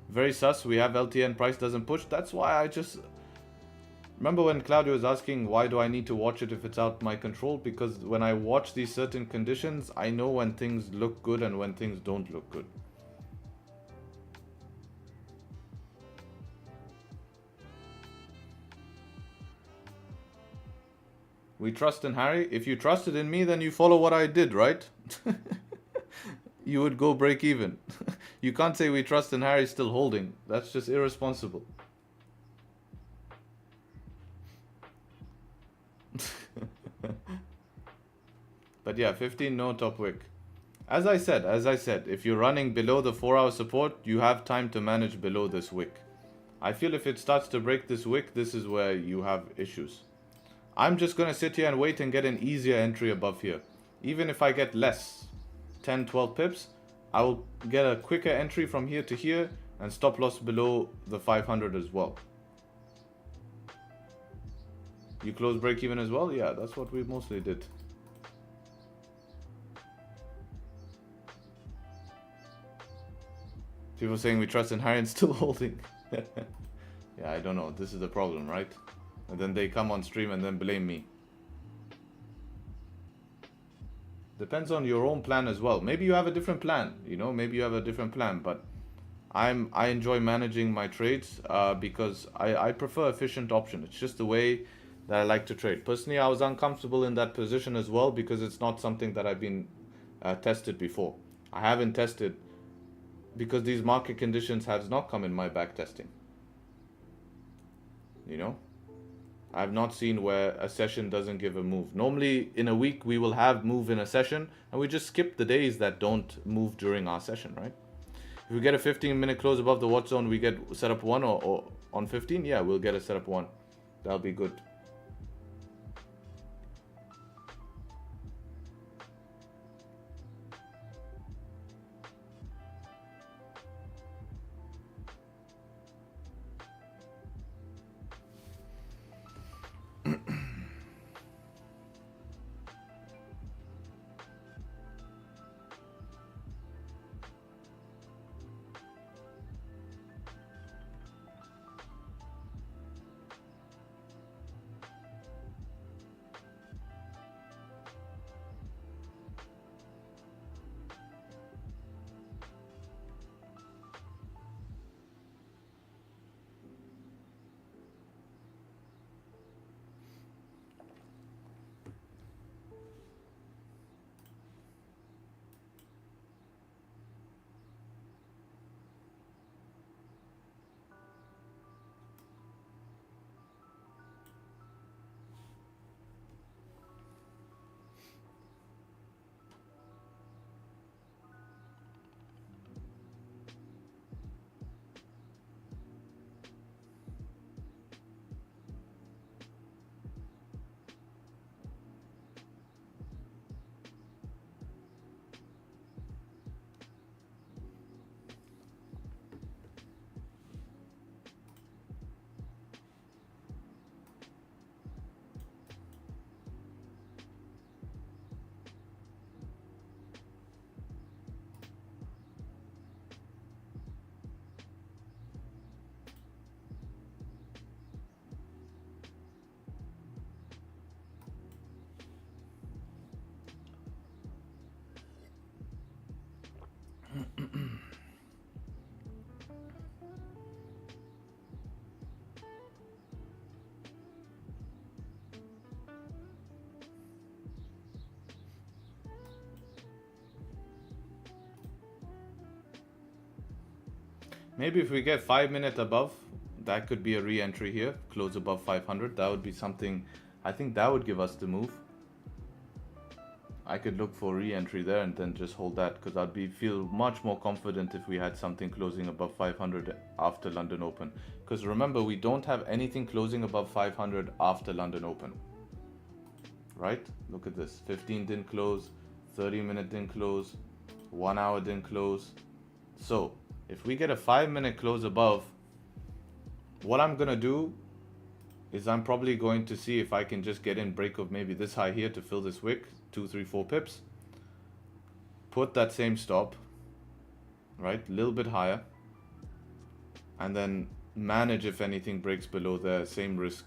Very sus. We have LTN price doesn't push. That's why I just... Remember when Claudio was asking, why do I need to watch it if it's out my control? Because when I watch these certain conditions, I know when things look good and when things don't look good. We trust in Harry. If you trusted in me, then you follow what I did, right? You would go break even. You can't say we trust in Harry still holding. That's just irresponsible. But yeah, 15 no top wick. As I said, if you're running below the 4-hour support, you have time to manage below this wick. I feel if it starts to break this wick, this is where you have issues. I'm just going to sit here and wait and get an easier entry above here. Even if I get less, 10, 12 pips, I will get a quicker entry from here to here and stop loss below the 500 as well. You close break even as well? Yeah, that's what we mostly did. People saying we trust in Harry and still holding. Yeah, I don't know. This is the problem, right? And then they come on stream and then blame me. Depends on your own plan as well. Maybe you have a different plan, maybe you have a different plan, but I enjoy managing my trades because I prefer efficient option. It's just the way that I like to trade. Personally, I was uncomfortable in that position as well because it's not something that I've been tested before. I haven't tested because these market conditions has not come in my back testing. I've not seen where a session doesn't give a move. Normally in a week we will have move in a session and we just skip the days that don't move during our session, right? If we get a 15-minute close above the watch zone, we get setup 1 or on 15, yeah, we'll get a setup 1. That'll be good. Maybe if we get 5 minutes above, that could be a re-entry here. Close above 500. That would be something. I think that would give us the move. I could look for re-entry there and then just hold that, because I'd feel much more confident if we had something closing above 500 after London Open. Because remember, we don't have anything closing above 500 after London Open. Right? Look at this. 15 didn't close, 30 minute didn't close, 1 hour didn't close. So if we get a 5 minute close above, what I'm gonna do is I'm probably going to see if I can just get in break of maybe this high here to fill this wick, 2, 3, 4 pips. Put that same stop, right? A little bit higher. And then manage if anything breaks below the same risk.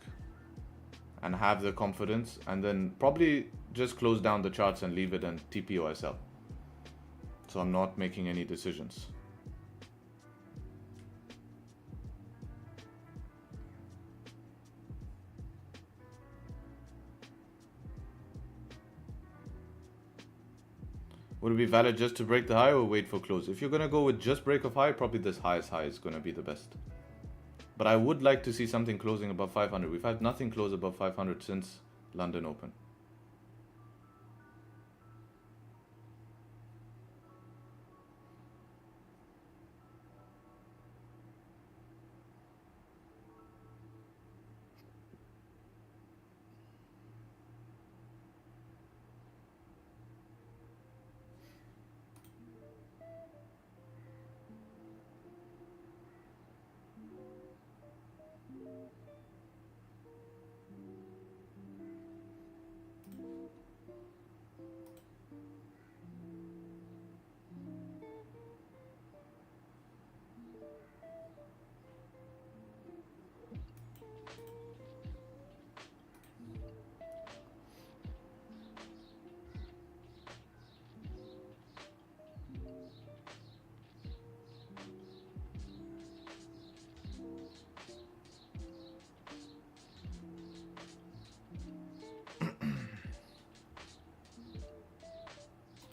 And have the confidence. And then probably just close down the charts and leave it in TP or SL. So I'm not making any decisions. Would it be valid just to break the high or wait for close? If you're going to go with just break of high, probably this highest high is going to be the best. But I would like to see something closing above 500. We've had nothing close above 500 since London Open.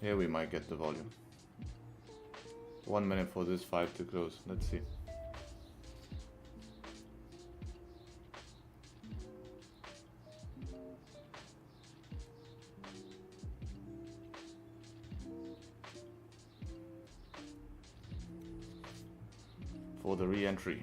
Here we might get the volume. 1 minute for this 5 to close. Let's see. For the re-entry.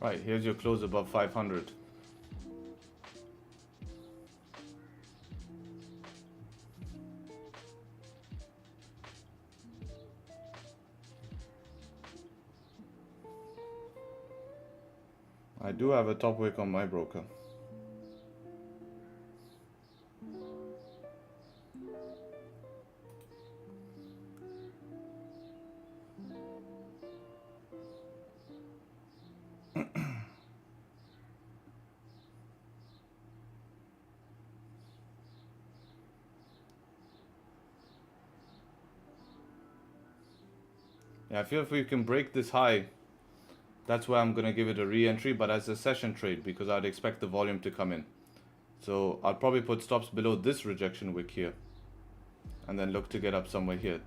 Right, here's your close above 500. I do have a top wick on my broker. Yeah, I feel if we can break this high, that's where I'm going to give it a re-entry, but as a session trade, because I'd expect the volume to come in. So I'll probably put stops below this rejection wick here, and then look to get up somewhere here.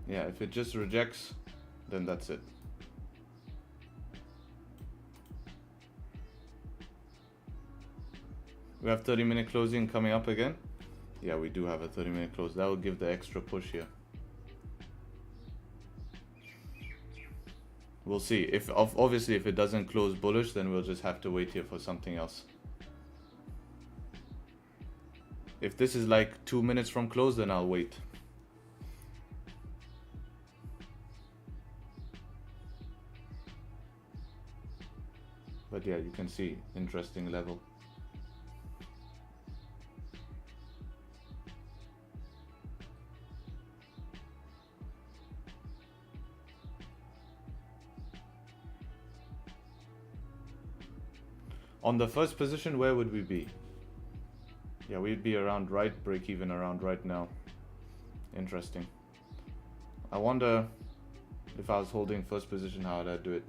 Yeah, if it just rejects, then that's it. We have 30-minute closing coming up again. Yeah, we do have a 30-minute close. That will give the extra push here. We'll see. If obviously if it doesn't close bullish, then we'll just have to wait here for something else. If this is like 2 minutes from close, then I'll wait. But yeah, you can see interesting level. On the first position, where would we be? Yeah, we'd be around right, break even around right now. Interesting. I wonder if I was holding first position, how would I do it?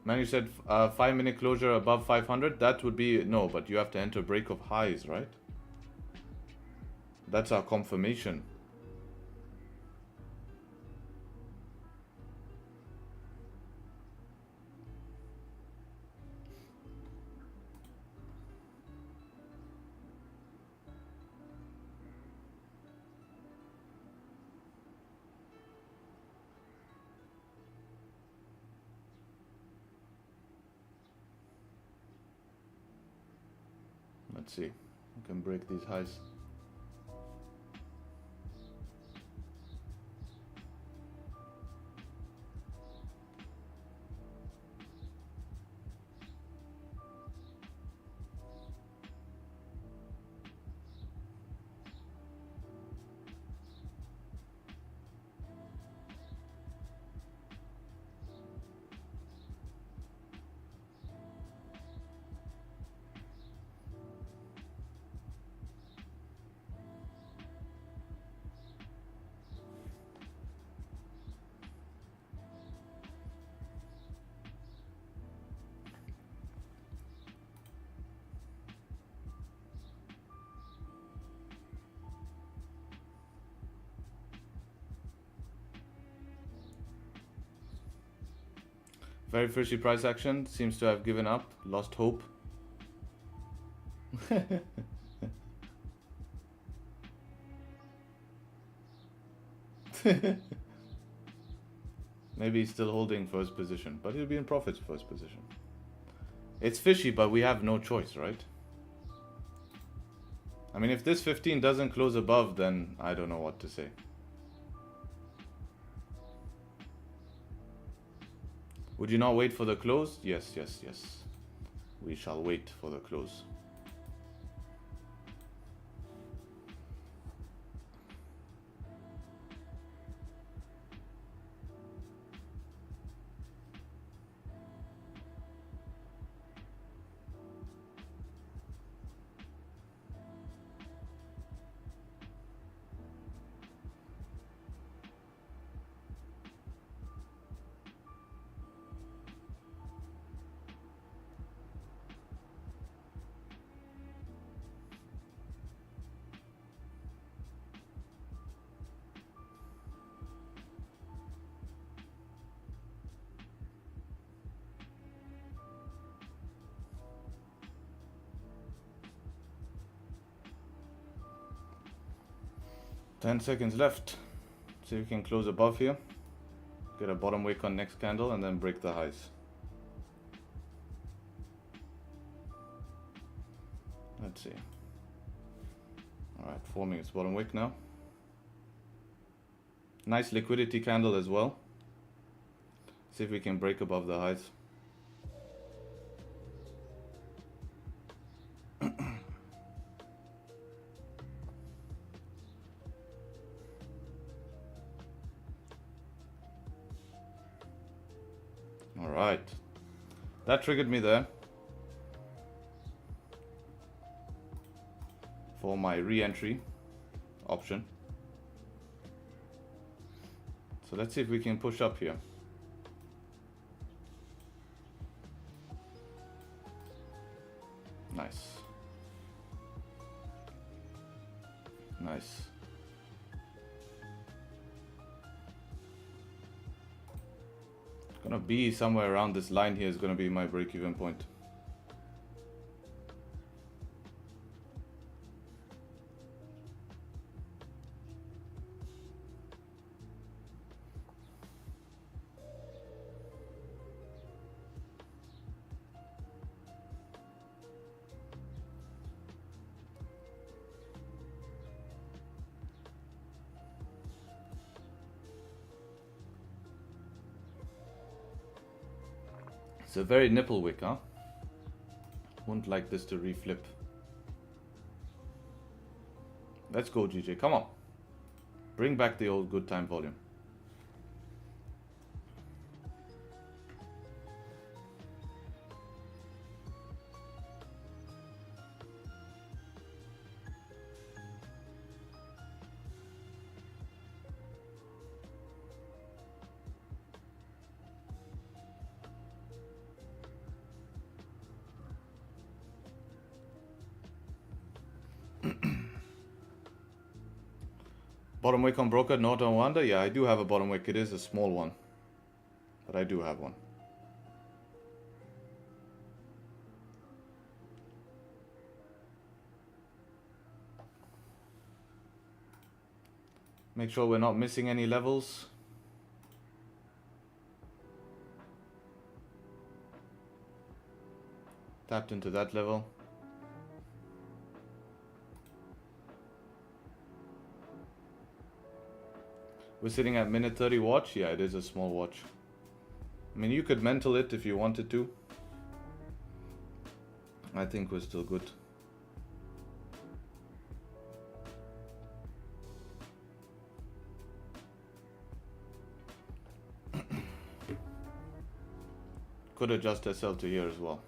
Man, you said 5-minute closure above 500. That would be no, but you have to enter break of highs, right? That's our confirmation. Let's see. We can break these highs. Very fishy price action. Seems to have given up. Lost hope. Maybe he's still holding first position, but he'll be in profits first position. It's fishy, but we have no choice, right? I mean, if this 15 doesn't close above, then I don't know what to say. Would you not wait for the close? Yes, yes, yes. We shall wait for the close. Ten seconds left. See if we can close above here. Get a bottom wick on next candle and then break the highs. Let's see. Alright, forming its bottom wick now. Nice liquidity candle as well. See if we can break above the highs. Alright. That triggered me there for my re-entry option. So let's see if we can push up here. Nice. Nice. Gonna be somewhere around this line here is gonna be my break-even point. It's a very nipple wick, huh? Wouldn't like this to reflip. Let's go, GJ. Come on. Bring back the old good time volume. Bottom wick on broker, not on wonder. Yeah, I do have a bottom wick. It is a small one, but I do have one. Make sure we're not missing any levels. Tapped into that level. We're sitting at minute 30 watch. Yeah, it is a small watch. I mean, you could mental it if you wanted to. I think we're still good. Could adjust SL to here as well.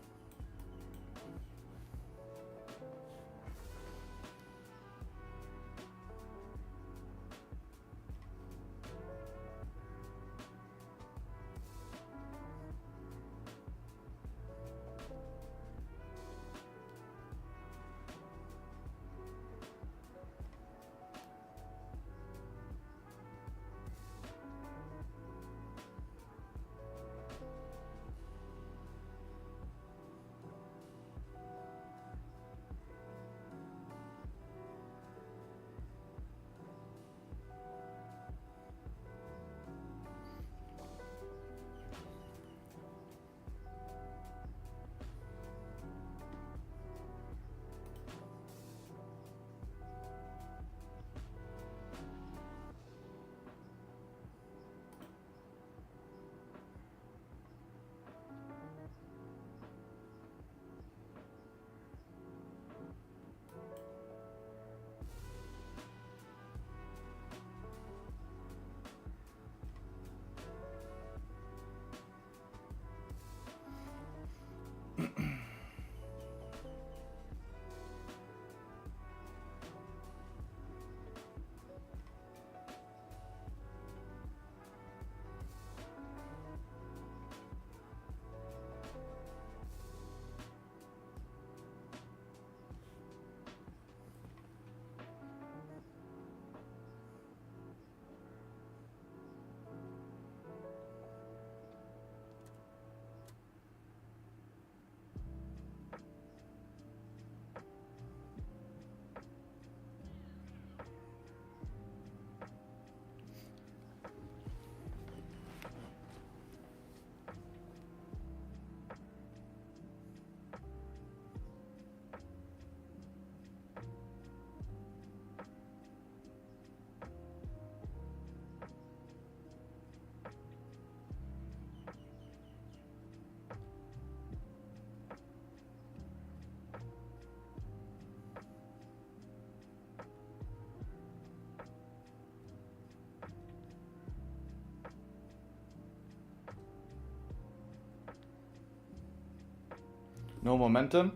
No momentum.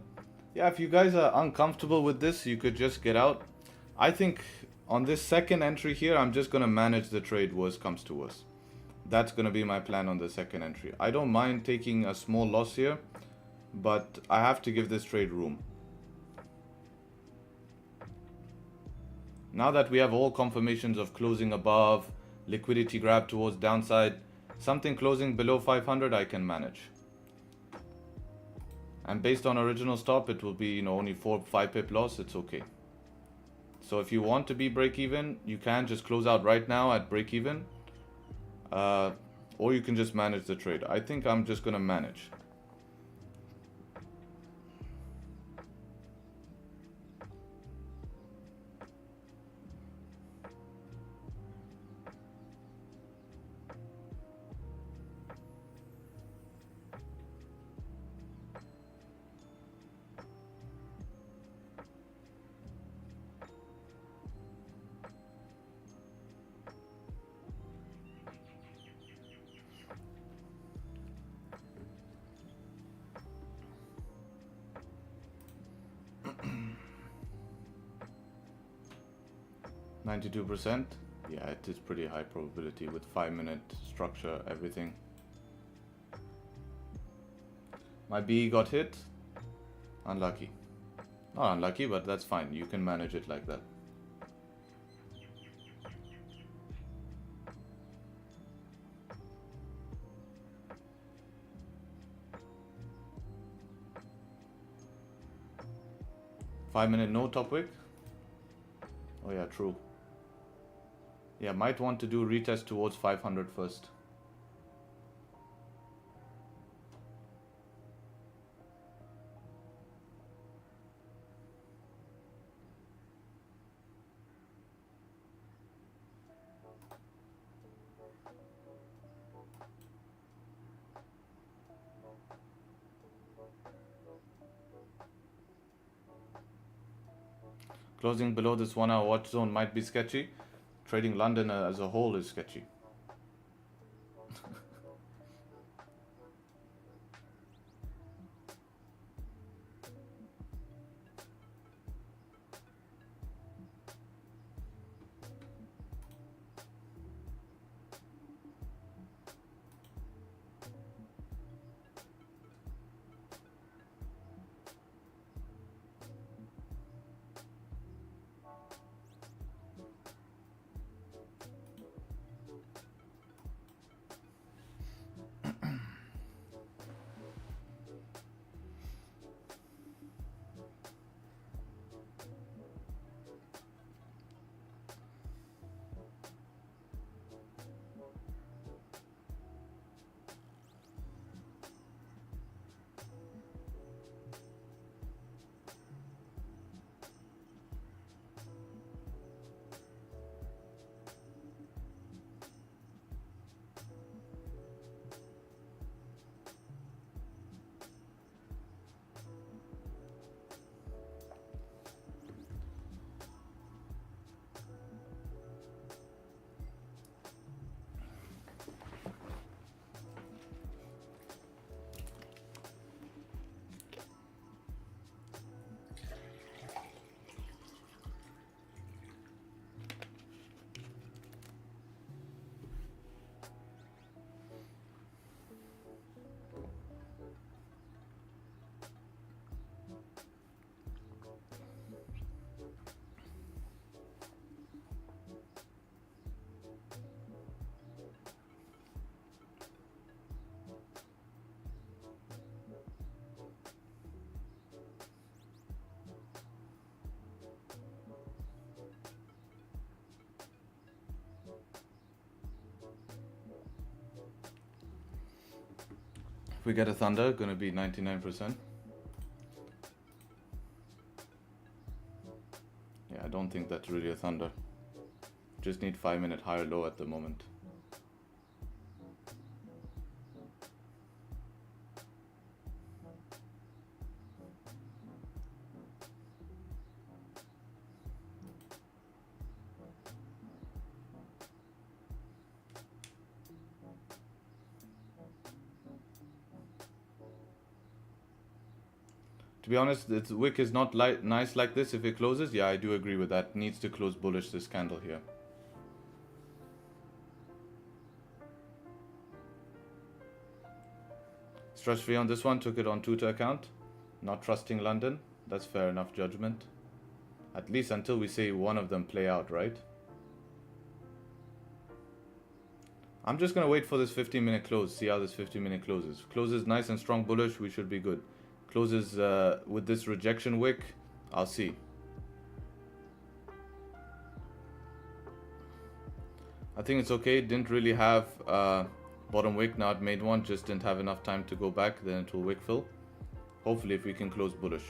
Yeah, if you guys are uncomfortable with this, you could just get out. I think on this second entry here, I'm just going to manage the trade worst comes to worst. That's going to be my plan on the second entry. I don't mind taking a small loss here, but I have to give this trade room. Now that we have all confirmations of closing above, liquidity grab towards downside, something closing below 500 I can manage. And based on original stop, it will be, only 4-5 pip loss. It's okay. So if you want to be break even, you can just close out right now at break even, or you can just manage the trade. I think I'm just gonna manage. 92%. Yeah, it is pretty high probability with 5-minute structure, everything. My B got hit. Unlucky. Not unlucky, but that's fine. You can manage it like that. Five-minute no top wick. Oh yeah, true. Yeah, might want to do retest towards 500 first. Closing below this 1 hour watch zone might be sketchy. Trading London as a whole is sketchy. If we get a thunder, gonna be 99%. Yeah, I don't think that's really a thunder. Just need 5-minute higher low at the moment. To be honest, the wick is not nice like this if it closes. Yeah, I do agree with that. Needs to close bullish this candle here. Stress free on this one. Took it on tutor account. Not trusting London. That's fair enough judgment. At least until we see one of them play out, right? I'm just going to wait for this 15-minute close. See how this 15-minute closes. Closes nice and strong bullish. We should be good. Closes with this rejection wick, I'll see. I think it's okay. Didn't really have bottom wick. Now it made one. Just didn't have enough time to go back. Then it will wick fill. Hopefully if we can close bullish.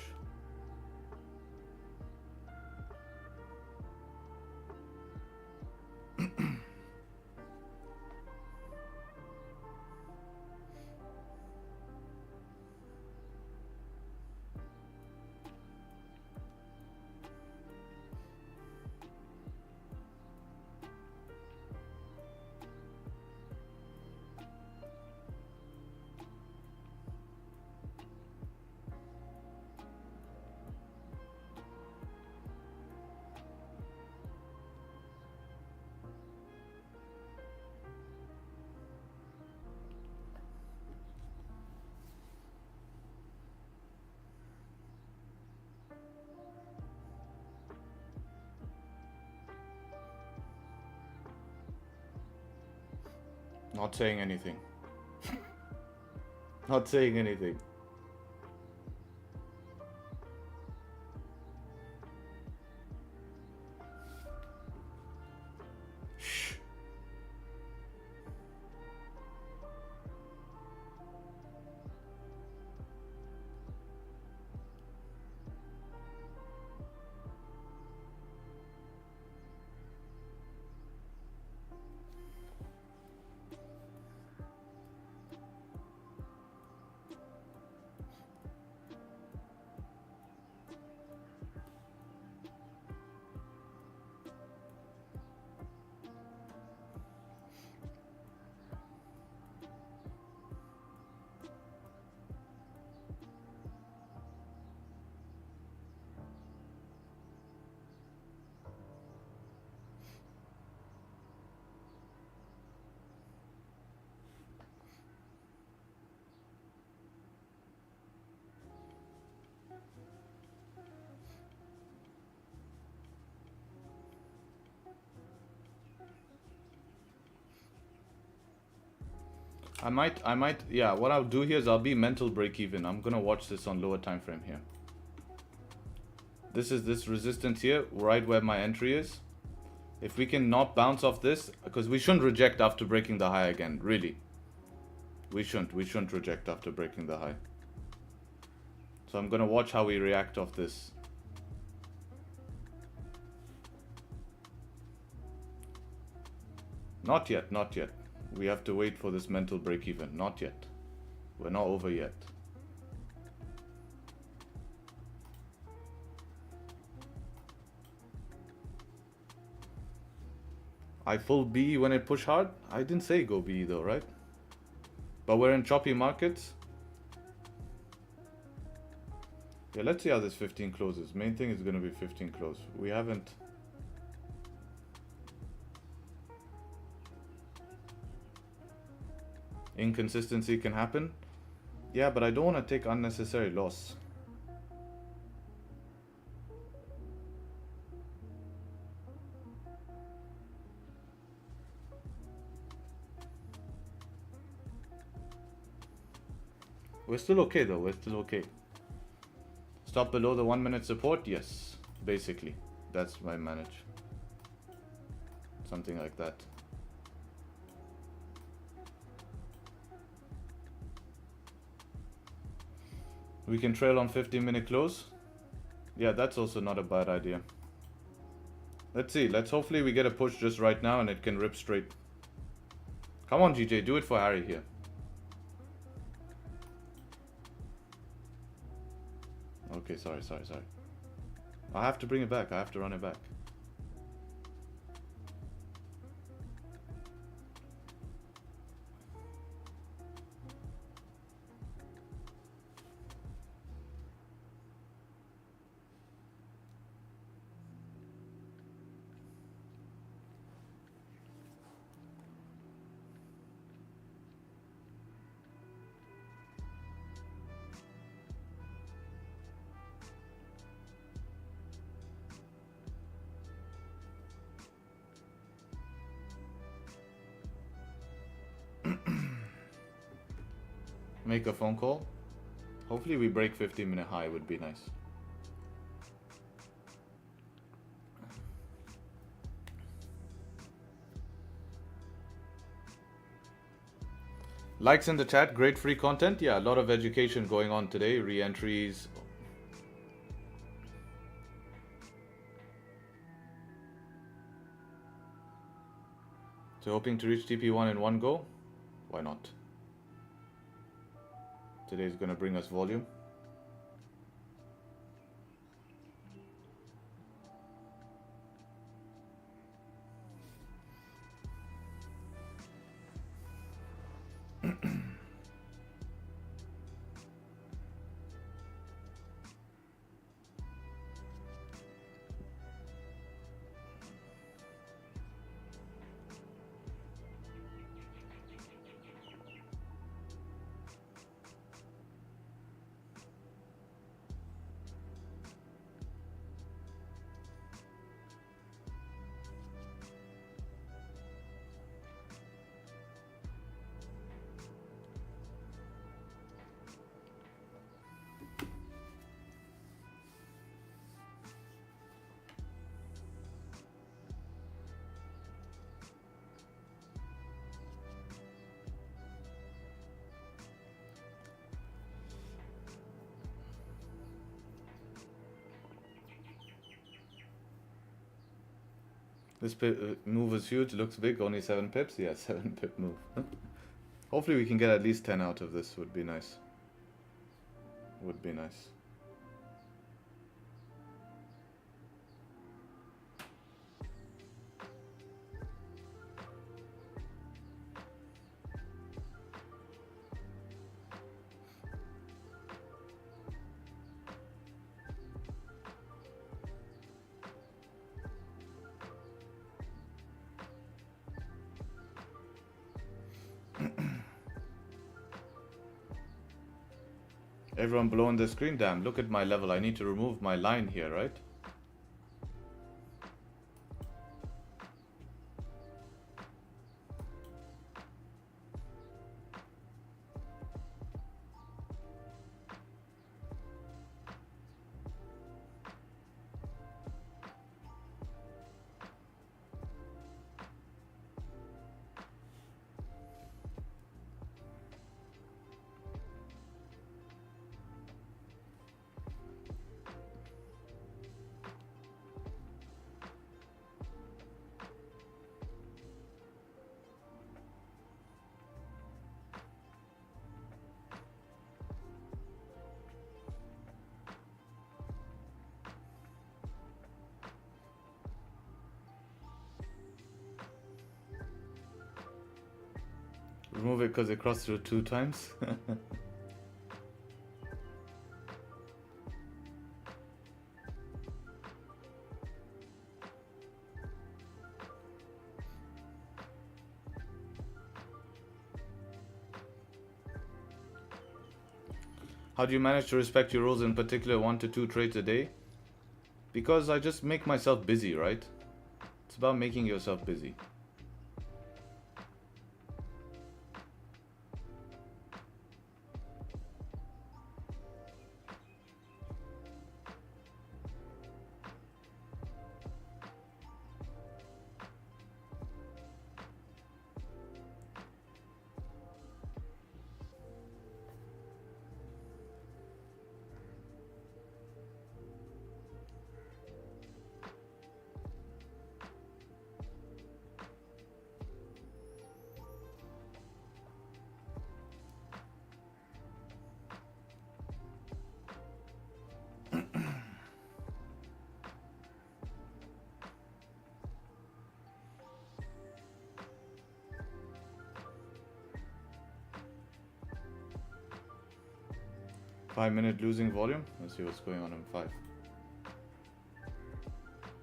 Not saying anything. Not saying anything. Shh. I might, yeah, what I'll do here is I'll be mental break even. I'm gonna watch this on lower time frame here. This is this resistance here, right where my entry is. If we can not bounce off this, because we shouldn't reject after breaking the high again, really. We shouldn't reject after breaking the high. So I'm gonna watch how we react off this. Not yet, not yet. We have to wait for this mental break even. Not yet. We're not over yet. I full B when I push hard? I didn't say go B though, right? But we're in choppy markets. Yeah, let's see how this 15 closes. Main thing is going to be 15 close. We haven't... Inconsistency can happen. Yeah, but I don't want to take unnecessary loss. We're still okay though, we're still okay. Stop below the 1 minute support? Yes, basically. That's my manage. Something like that. We can trail on 15-minute close. Yeah, that's also not a bad idea. Let's see, let's hopefully we get a push just right now and it can rip straight. Come on GJ, do it for Harry here. Okay, sorry. I have to bring it back, I have to run it back. Make a phone call. Hopefully we break 15-minute high, would be nice. Likes in the chat, great free content. Yeah, a lot of education going on today, re-entries. So hoping to reach TP1 in one go? Why not? Today is going to bring us volume. This move is huge, looks big, only 7 pips. Yeah, 7 pip move. Hopefully we can get at least 10 out of this, would be nice. Would be nice. Everyone blowing the screen. Damn, look at my level. I need to remove my line here, right? Remove it because it crossed through 2 times. How do you manage to respect your rules, in particular 1 to 2 trades a day? Because I just make myself busy, right? It's about making yourself busy. Five-minute losing volume. Let's see what's going on in 5.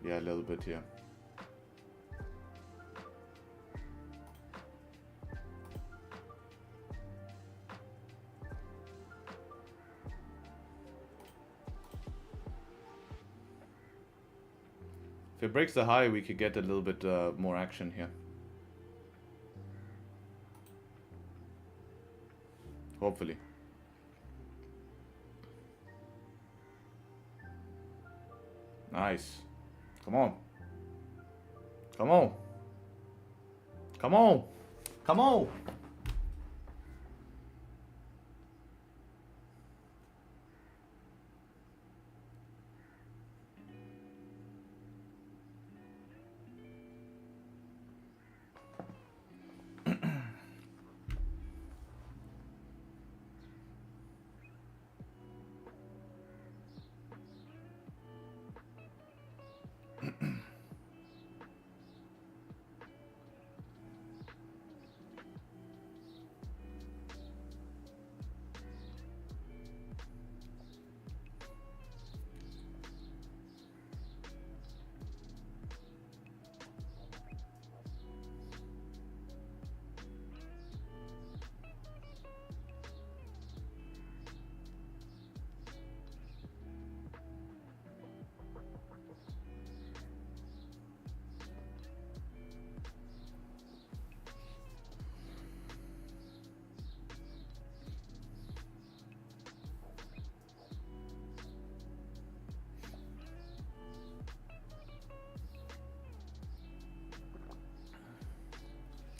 Yeah, a little bit here. If it breaks the high, we could get a little bit more action here. Hopefully. Nice. Come on. Come on. Come on. Come on.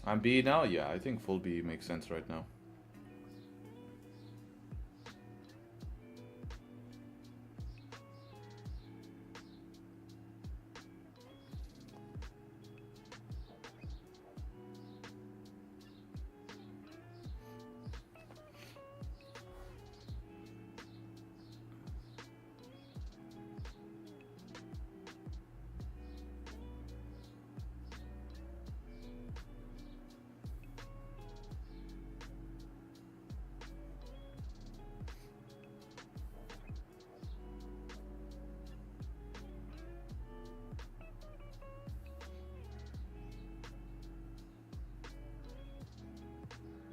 I'm B now? Yeah, I think full B makes sense right now.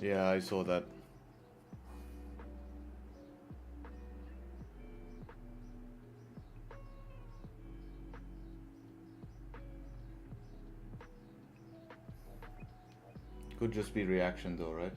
Yeah, I saw that. Could just be reaction though, right?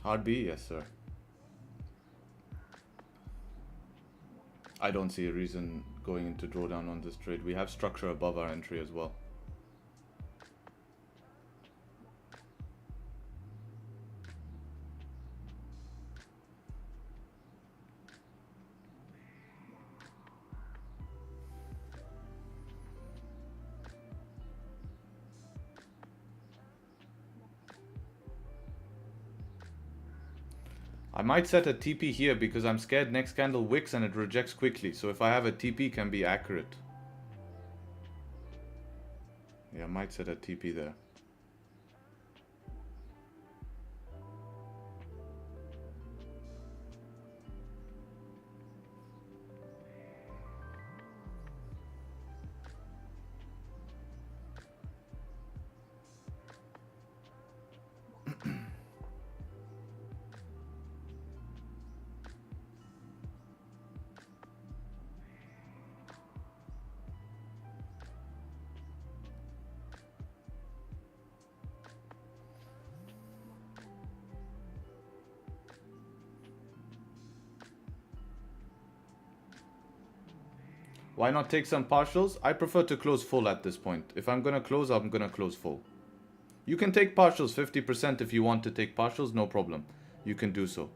Hard B, yes sir. I don't see a reason going into drawdown on this trade. We have structure above our entry as well. I might set a TP here because I'm scared next candle wicks and it rejects quickly. So if I have a TP, can be accurate. Yeah, I might set a TP there. Why not take some partials? I prefer to close full at this point. If I'm going to close, I'm going to close full. You can take partials 50% if you want to take partials, no problem. You can do so.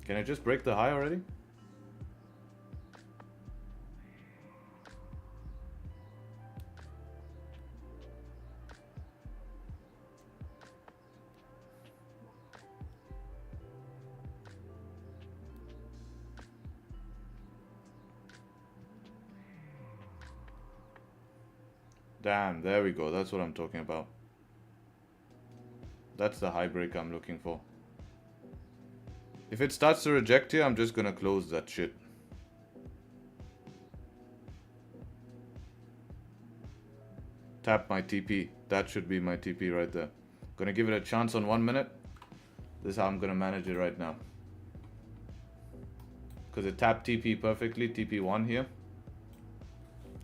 Can I just break the high already? Damn, there we go. That's what I'm talking about. That's the high break I'm looking for. If it starts to reject here, I'm just gonna close that shit. Tap my TP. That should be my TP right there. Gonna give it a chance on 1 minute. This is how I'm gonna manage it right now. Because it tapped TP perfectly, TP1 here.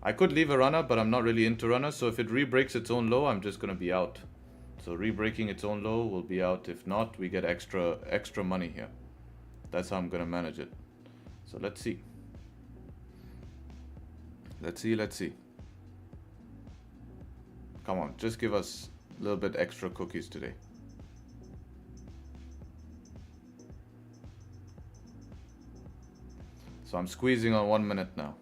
I could leave a runner, but I'm not really into runners. So if it re-breaks its own low, I'm just gonna be out. So re-breaking its own low will be out. If not, we get extra money here. That's how I'm gonna manage it. So let's see. Let's see. Come on, just give us a little bit extra cookies today. So I'm squeezing on 1 minute now.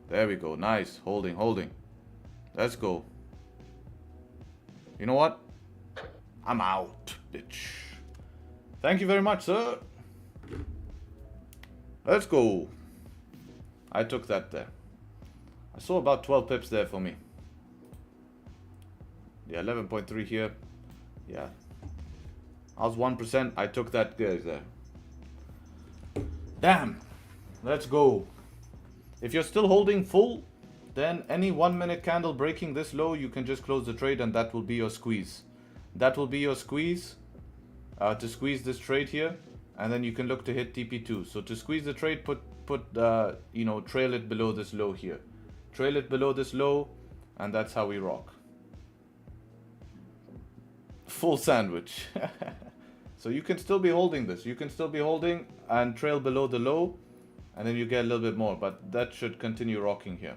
There we go, nice, holding. Let's go. You know what? I'm out, bitch. Thank you very much, sir. Let's go. I took that there. I saw about 12 pips there for me. Yeah, 11.3 here. Yeah. I was 1%. I took that guys there. Damn. Let's go. If you're still holding full, then any 1 minute candle breaking this low, you can just close the trade and that will be your squeeze. That will be your squeeze to squeeze this trade here, and then you can look to hit TP2. So to squeeze the trade, put you know, trail it below this low here. Trail it below this low, and that's how we rock. Full sandwich. So you can still be holding this. You can still be holding and trail below the low, and then you get a little bit more, but that should continue rocking here.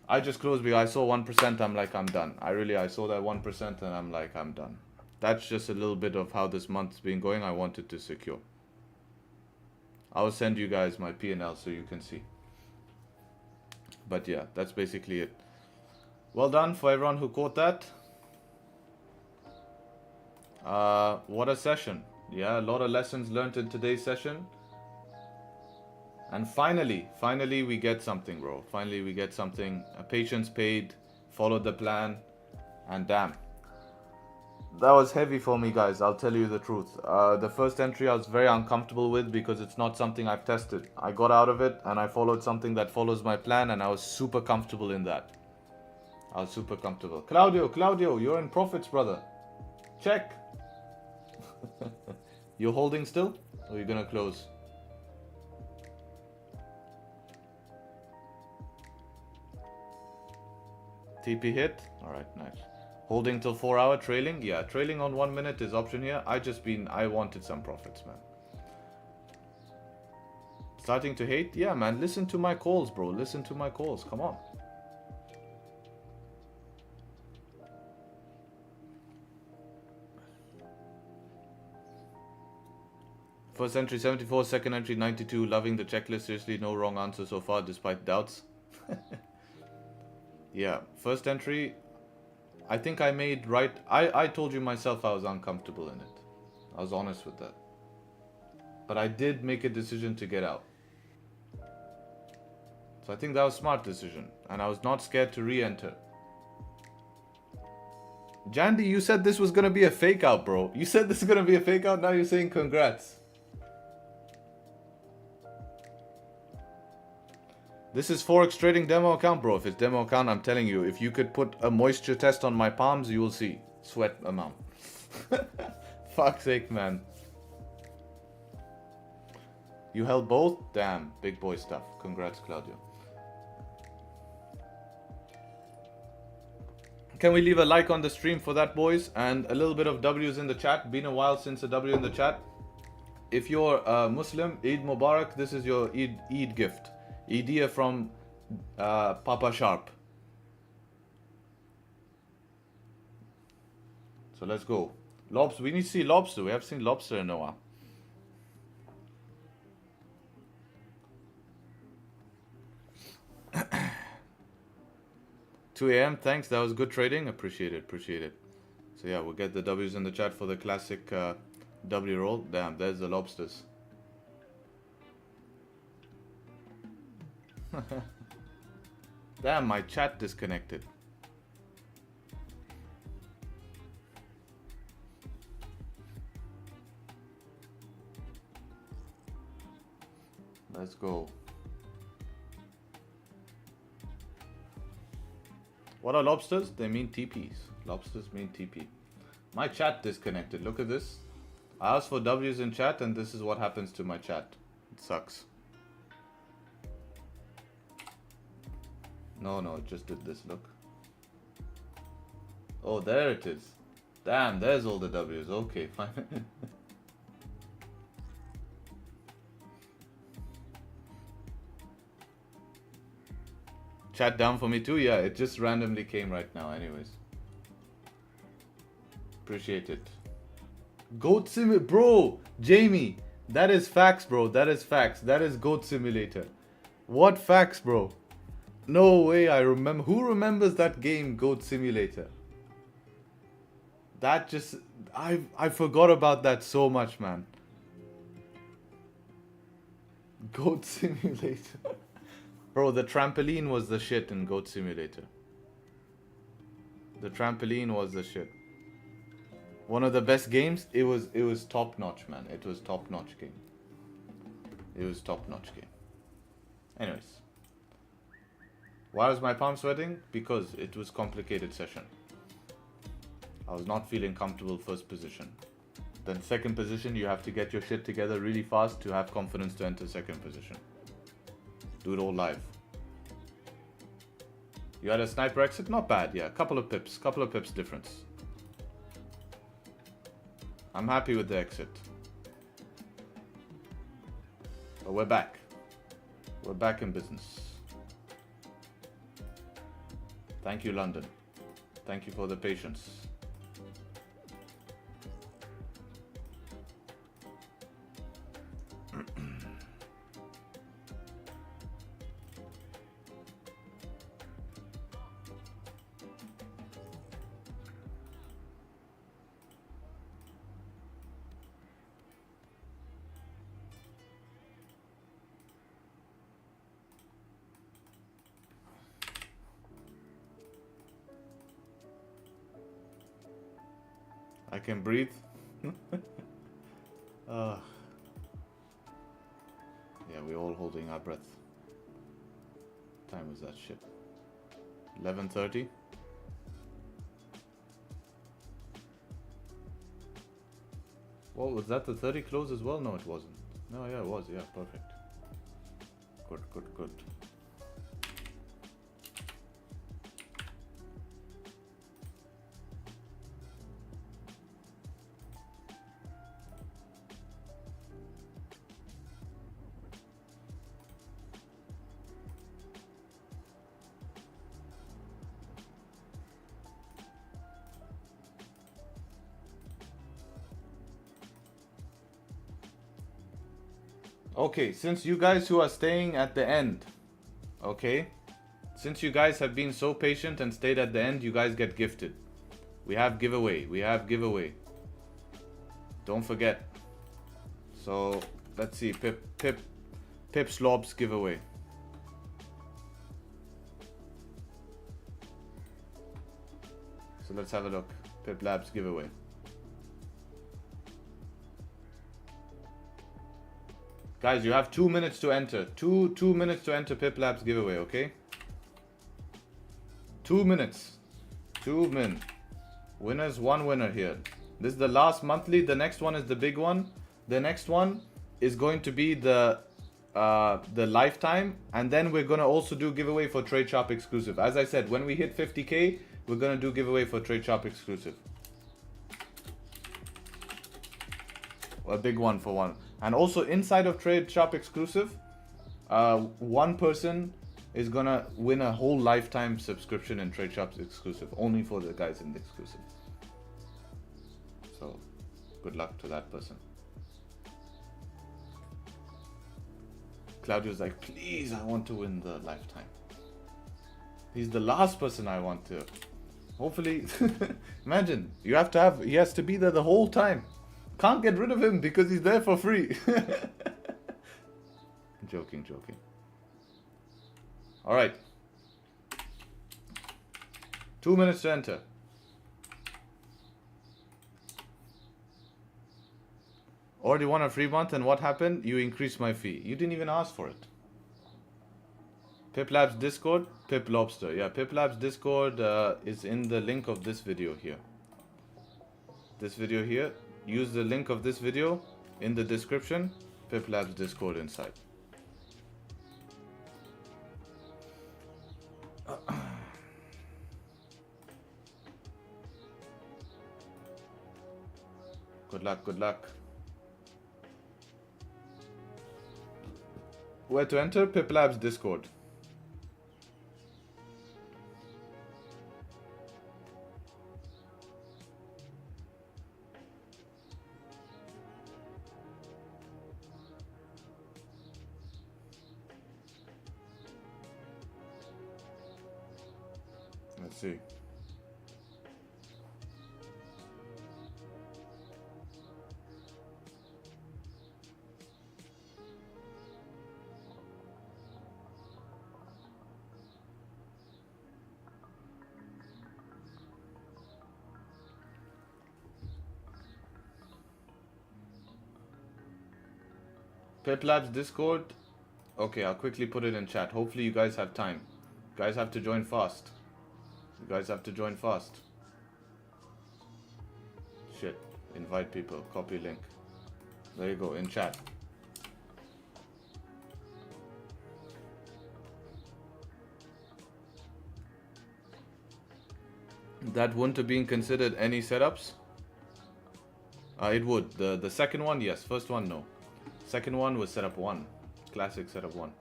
I just closed because I saw 1%, I'm like, I'm done. I saw that 1% and I'm like, I'm done. That's just a little bit of how this month's been going. I wanted to secure. I'll send you guys my P&L so you can see. But yeah, that's basically it. Well done for everyone who caught that. What a session. Yeah, a lot of lessons learned in today's session. And finally we get something, bro. Finally we get something. Patience paid, followed the plan, and damn. That was heavy for me, guys. I'll tell you the truth. The first entry I was very uncomfortable with because it's not something I've tested. I got out of it and I followed something that follows my plan, and I was super comfortable in that. I was super comfortable. Claudio, you're in profits, brother. Check. You're holding still? Or you're gonna close? TP hit? Alright, nice. Holding till 4 hour trailing? Yeah, trailing on 1 minute is option here. I wanted some profits, man. Starting to hate? Yeah, man, listen to my calls, bro. Listen to my calls, come on. First entry 74, second entry 92. Loving the checklist. Seriously, no wrong answer so far despite doubts. Yeah, first entry, I think I made right. I told you myself I was uncomfortable in it. I was honest with that. But I did make a decision to get out. So I think that was a smart decision. And I was not scared to re-enter. Jandy, you said this was going to be a fake out, bro. You said this is going to be a fake out. Now you're saying congrats. This is Forex trading demo account, bro. If it's demo account, I'm telling you, if you could put a moisture test on my palms, you will see. Sweat amount. Fuck's sake, man. You held both? Damn, big boy stuff. Congrats, Claudio. Can we leave a like on the stream for that, boys? And a little bit of W's in the chat. Been a while since a W in the chat. If you're Muslim, Eid Mubarak. This is your Eid gift. Idea from Papa Sharp. So let's go. Lobster. We need to see lobster. We haven't seen lobster in a while. $2 a.m. Thanks. That was good trading. Appreciate it. Appreciate it. So yeah, we'll get the W's in the chat for the classic W roll. Damn, there's the lobsters. Damn, my chat disconnected. Let's go. What are lobsters? They mean TPs. Lobsters mean TP. My chat disconnected. Look at this. I asked for W's in chat and this is what happens to my chat. It sucks. No, it just did this, look. Oh, there it is. Damn, there's all the W's. Okay, fine. Chat down for me too? Yeah, it just randomly came right now anyways. Appreciate it. Goat Simulator. Bro, Jamie, that is facts, bro. That is facts. That is Goat Simulator. What facts, bro? No way, I remember. Who remembers that game, Goat Simulator? That just... I forgot about that so much, man. Goat Simulator. Bro, the trampoline was the shit in Goat Simulator. The trampoline was the shit. One of the best games. It was top notch, man. It was top notch game. It was top notch game. Anyways. Why was my palm sweating? Because it was complicated session. I was not feeling comfortable first position. Then second position, you have to get your shit together really fast to have confidence to enter second position. Do it all live. You had a sniper exit? Not bad, yeah. Couple of pips difference. I'm happy with the exit. But we're back. We're back in business. Thank you, London. Thank you for the patience. I can breathe. Yeah, we're all holding our breath. What time was that shit? 11:30. Well, was that the 30 close as well? No, it wasn't. No, yeah, it was. Yeah, perfect. Good. Okay, since you guys who are staying at the end, okay, since you guys have been so patient and stayed at the end, you guys get gifted. We have giveaway. Don't forget. So let's see, Pip Slobs giveaway. So let's have a look. Pip Labs giveaway. Guys, you have 2 minutes to enter. Two minutes to enter Pip Labs giveaway, okay? 2 minutes. 2 min. Winners, one winner here. This is the last monthly. The next one is the big one. The next one is going to be the lifetime. And then we're going to also do giveaway for Tradesharpe exclusive. As I said, when we hit 50k, we're going to do giveaway for Tradesharpe exclusive. A big one for one. And also inside of Tradesharpe exclusive, one person is gonna win a whole lifetime subscription in Tradesharpe exclusive, only for the guys in the exclusive. So, good luck to that person. Claudio's like, please, I want to win the lifetime. He's the last person I want to. Hopefully, imagine, he has to be there the whole time. Can't get rid of him because he's there for free. Joking. All right. 2 minutes to enter. Already won a free month, and what happened? You increased my fee. You didn't even ask for it. Pip Labs Discord, Pip Lobster. Yeah, Pip Labs Discord is in the link of this video here. This video here. Use the link of this video in the description. Pip Labs Discord inside. Good luck. Where to enter? Pip Labs Discord. Let's see. Piplabs Discord. Okay, I'll quickly put it in chat. Hopefully you guys have time. You guys have to join fast. You guys have to join fast. Shit. Invite people. Copy link. There you go, in chat. That wouldn't have been considered any setups? It would. The second one, yes. First one, no. Second one was setup 1. Classic setup 1.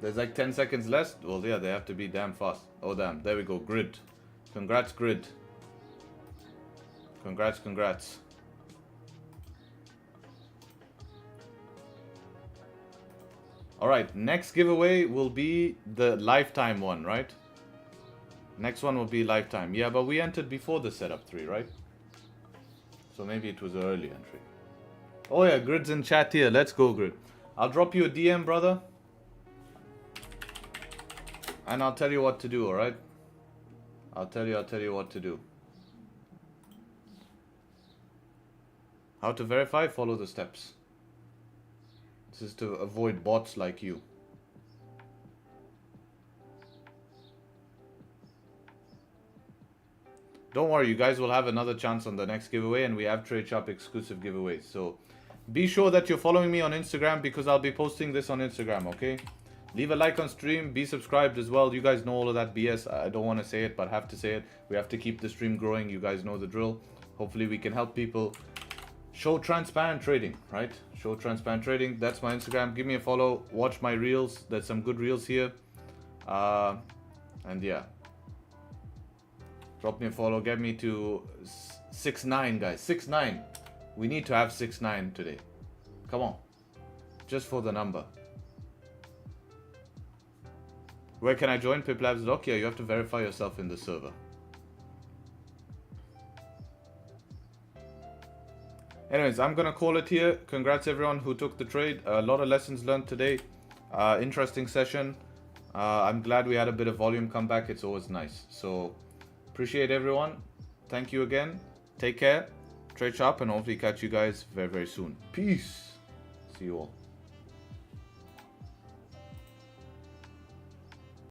There's like 10 seconds left. Well, yeah, they have to be damn fast. Oh, damn. There we go. Grid. Congrats, Grid. Congrats, congrats. Alright, next giveaway will be the lifetime one, right? Next one will be lifetime. Yeah, but we entered before the setup 3, right? So maybe it was an early entry. Oh yeah, Grid's in chat here. Let's go, Grid. I'll drop you a DM, brother. And I'll tell you what to do, alright? I'll tell you what to do. How to verify? Follow the steps. This is to avoid bots like you. Don't worry, you guys will have another chance on the next giveaway, and we have Tradesharpe exclusive giveaways. So be sure that you're following me on Instagram, because I'll be posting this on Instagram, okay? Leave a like on stream, be subscribed as well. You guys know all of that BS. I don't want to say it, but have to say it. We have to keep the stream growing. You guys know the drill. Hopefully we can help people show transparent trading, right? Show transparent trading. That's my Instagram. Give me a follow. Watch my reels. There's some good reels here. And yeah. Drop me a follow. Get me to 6-9, guys. 6-9. We need to have 6-9 today. Come on. Just for the number. Where can I join? Piplabs Doc? Yeah, you have to verify yourself in the server. Anyways, I'm gonna call it here. Congrats everyone who took the trade. A lot of lessons learned today. Interesting session. I'm glad we had a bit of volume come back. It's always nice. So appreciate everyone. Thank you again. Take care. Trade sharp, and hopefully catch you guys very, very soon. Peace. See you all.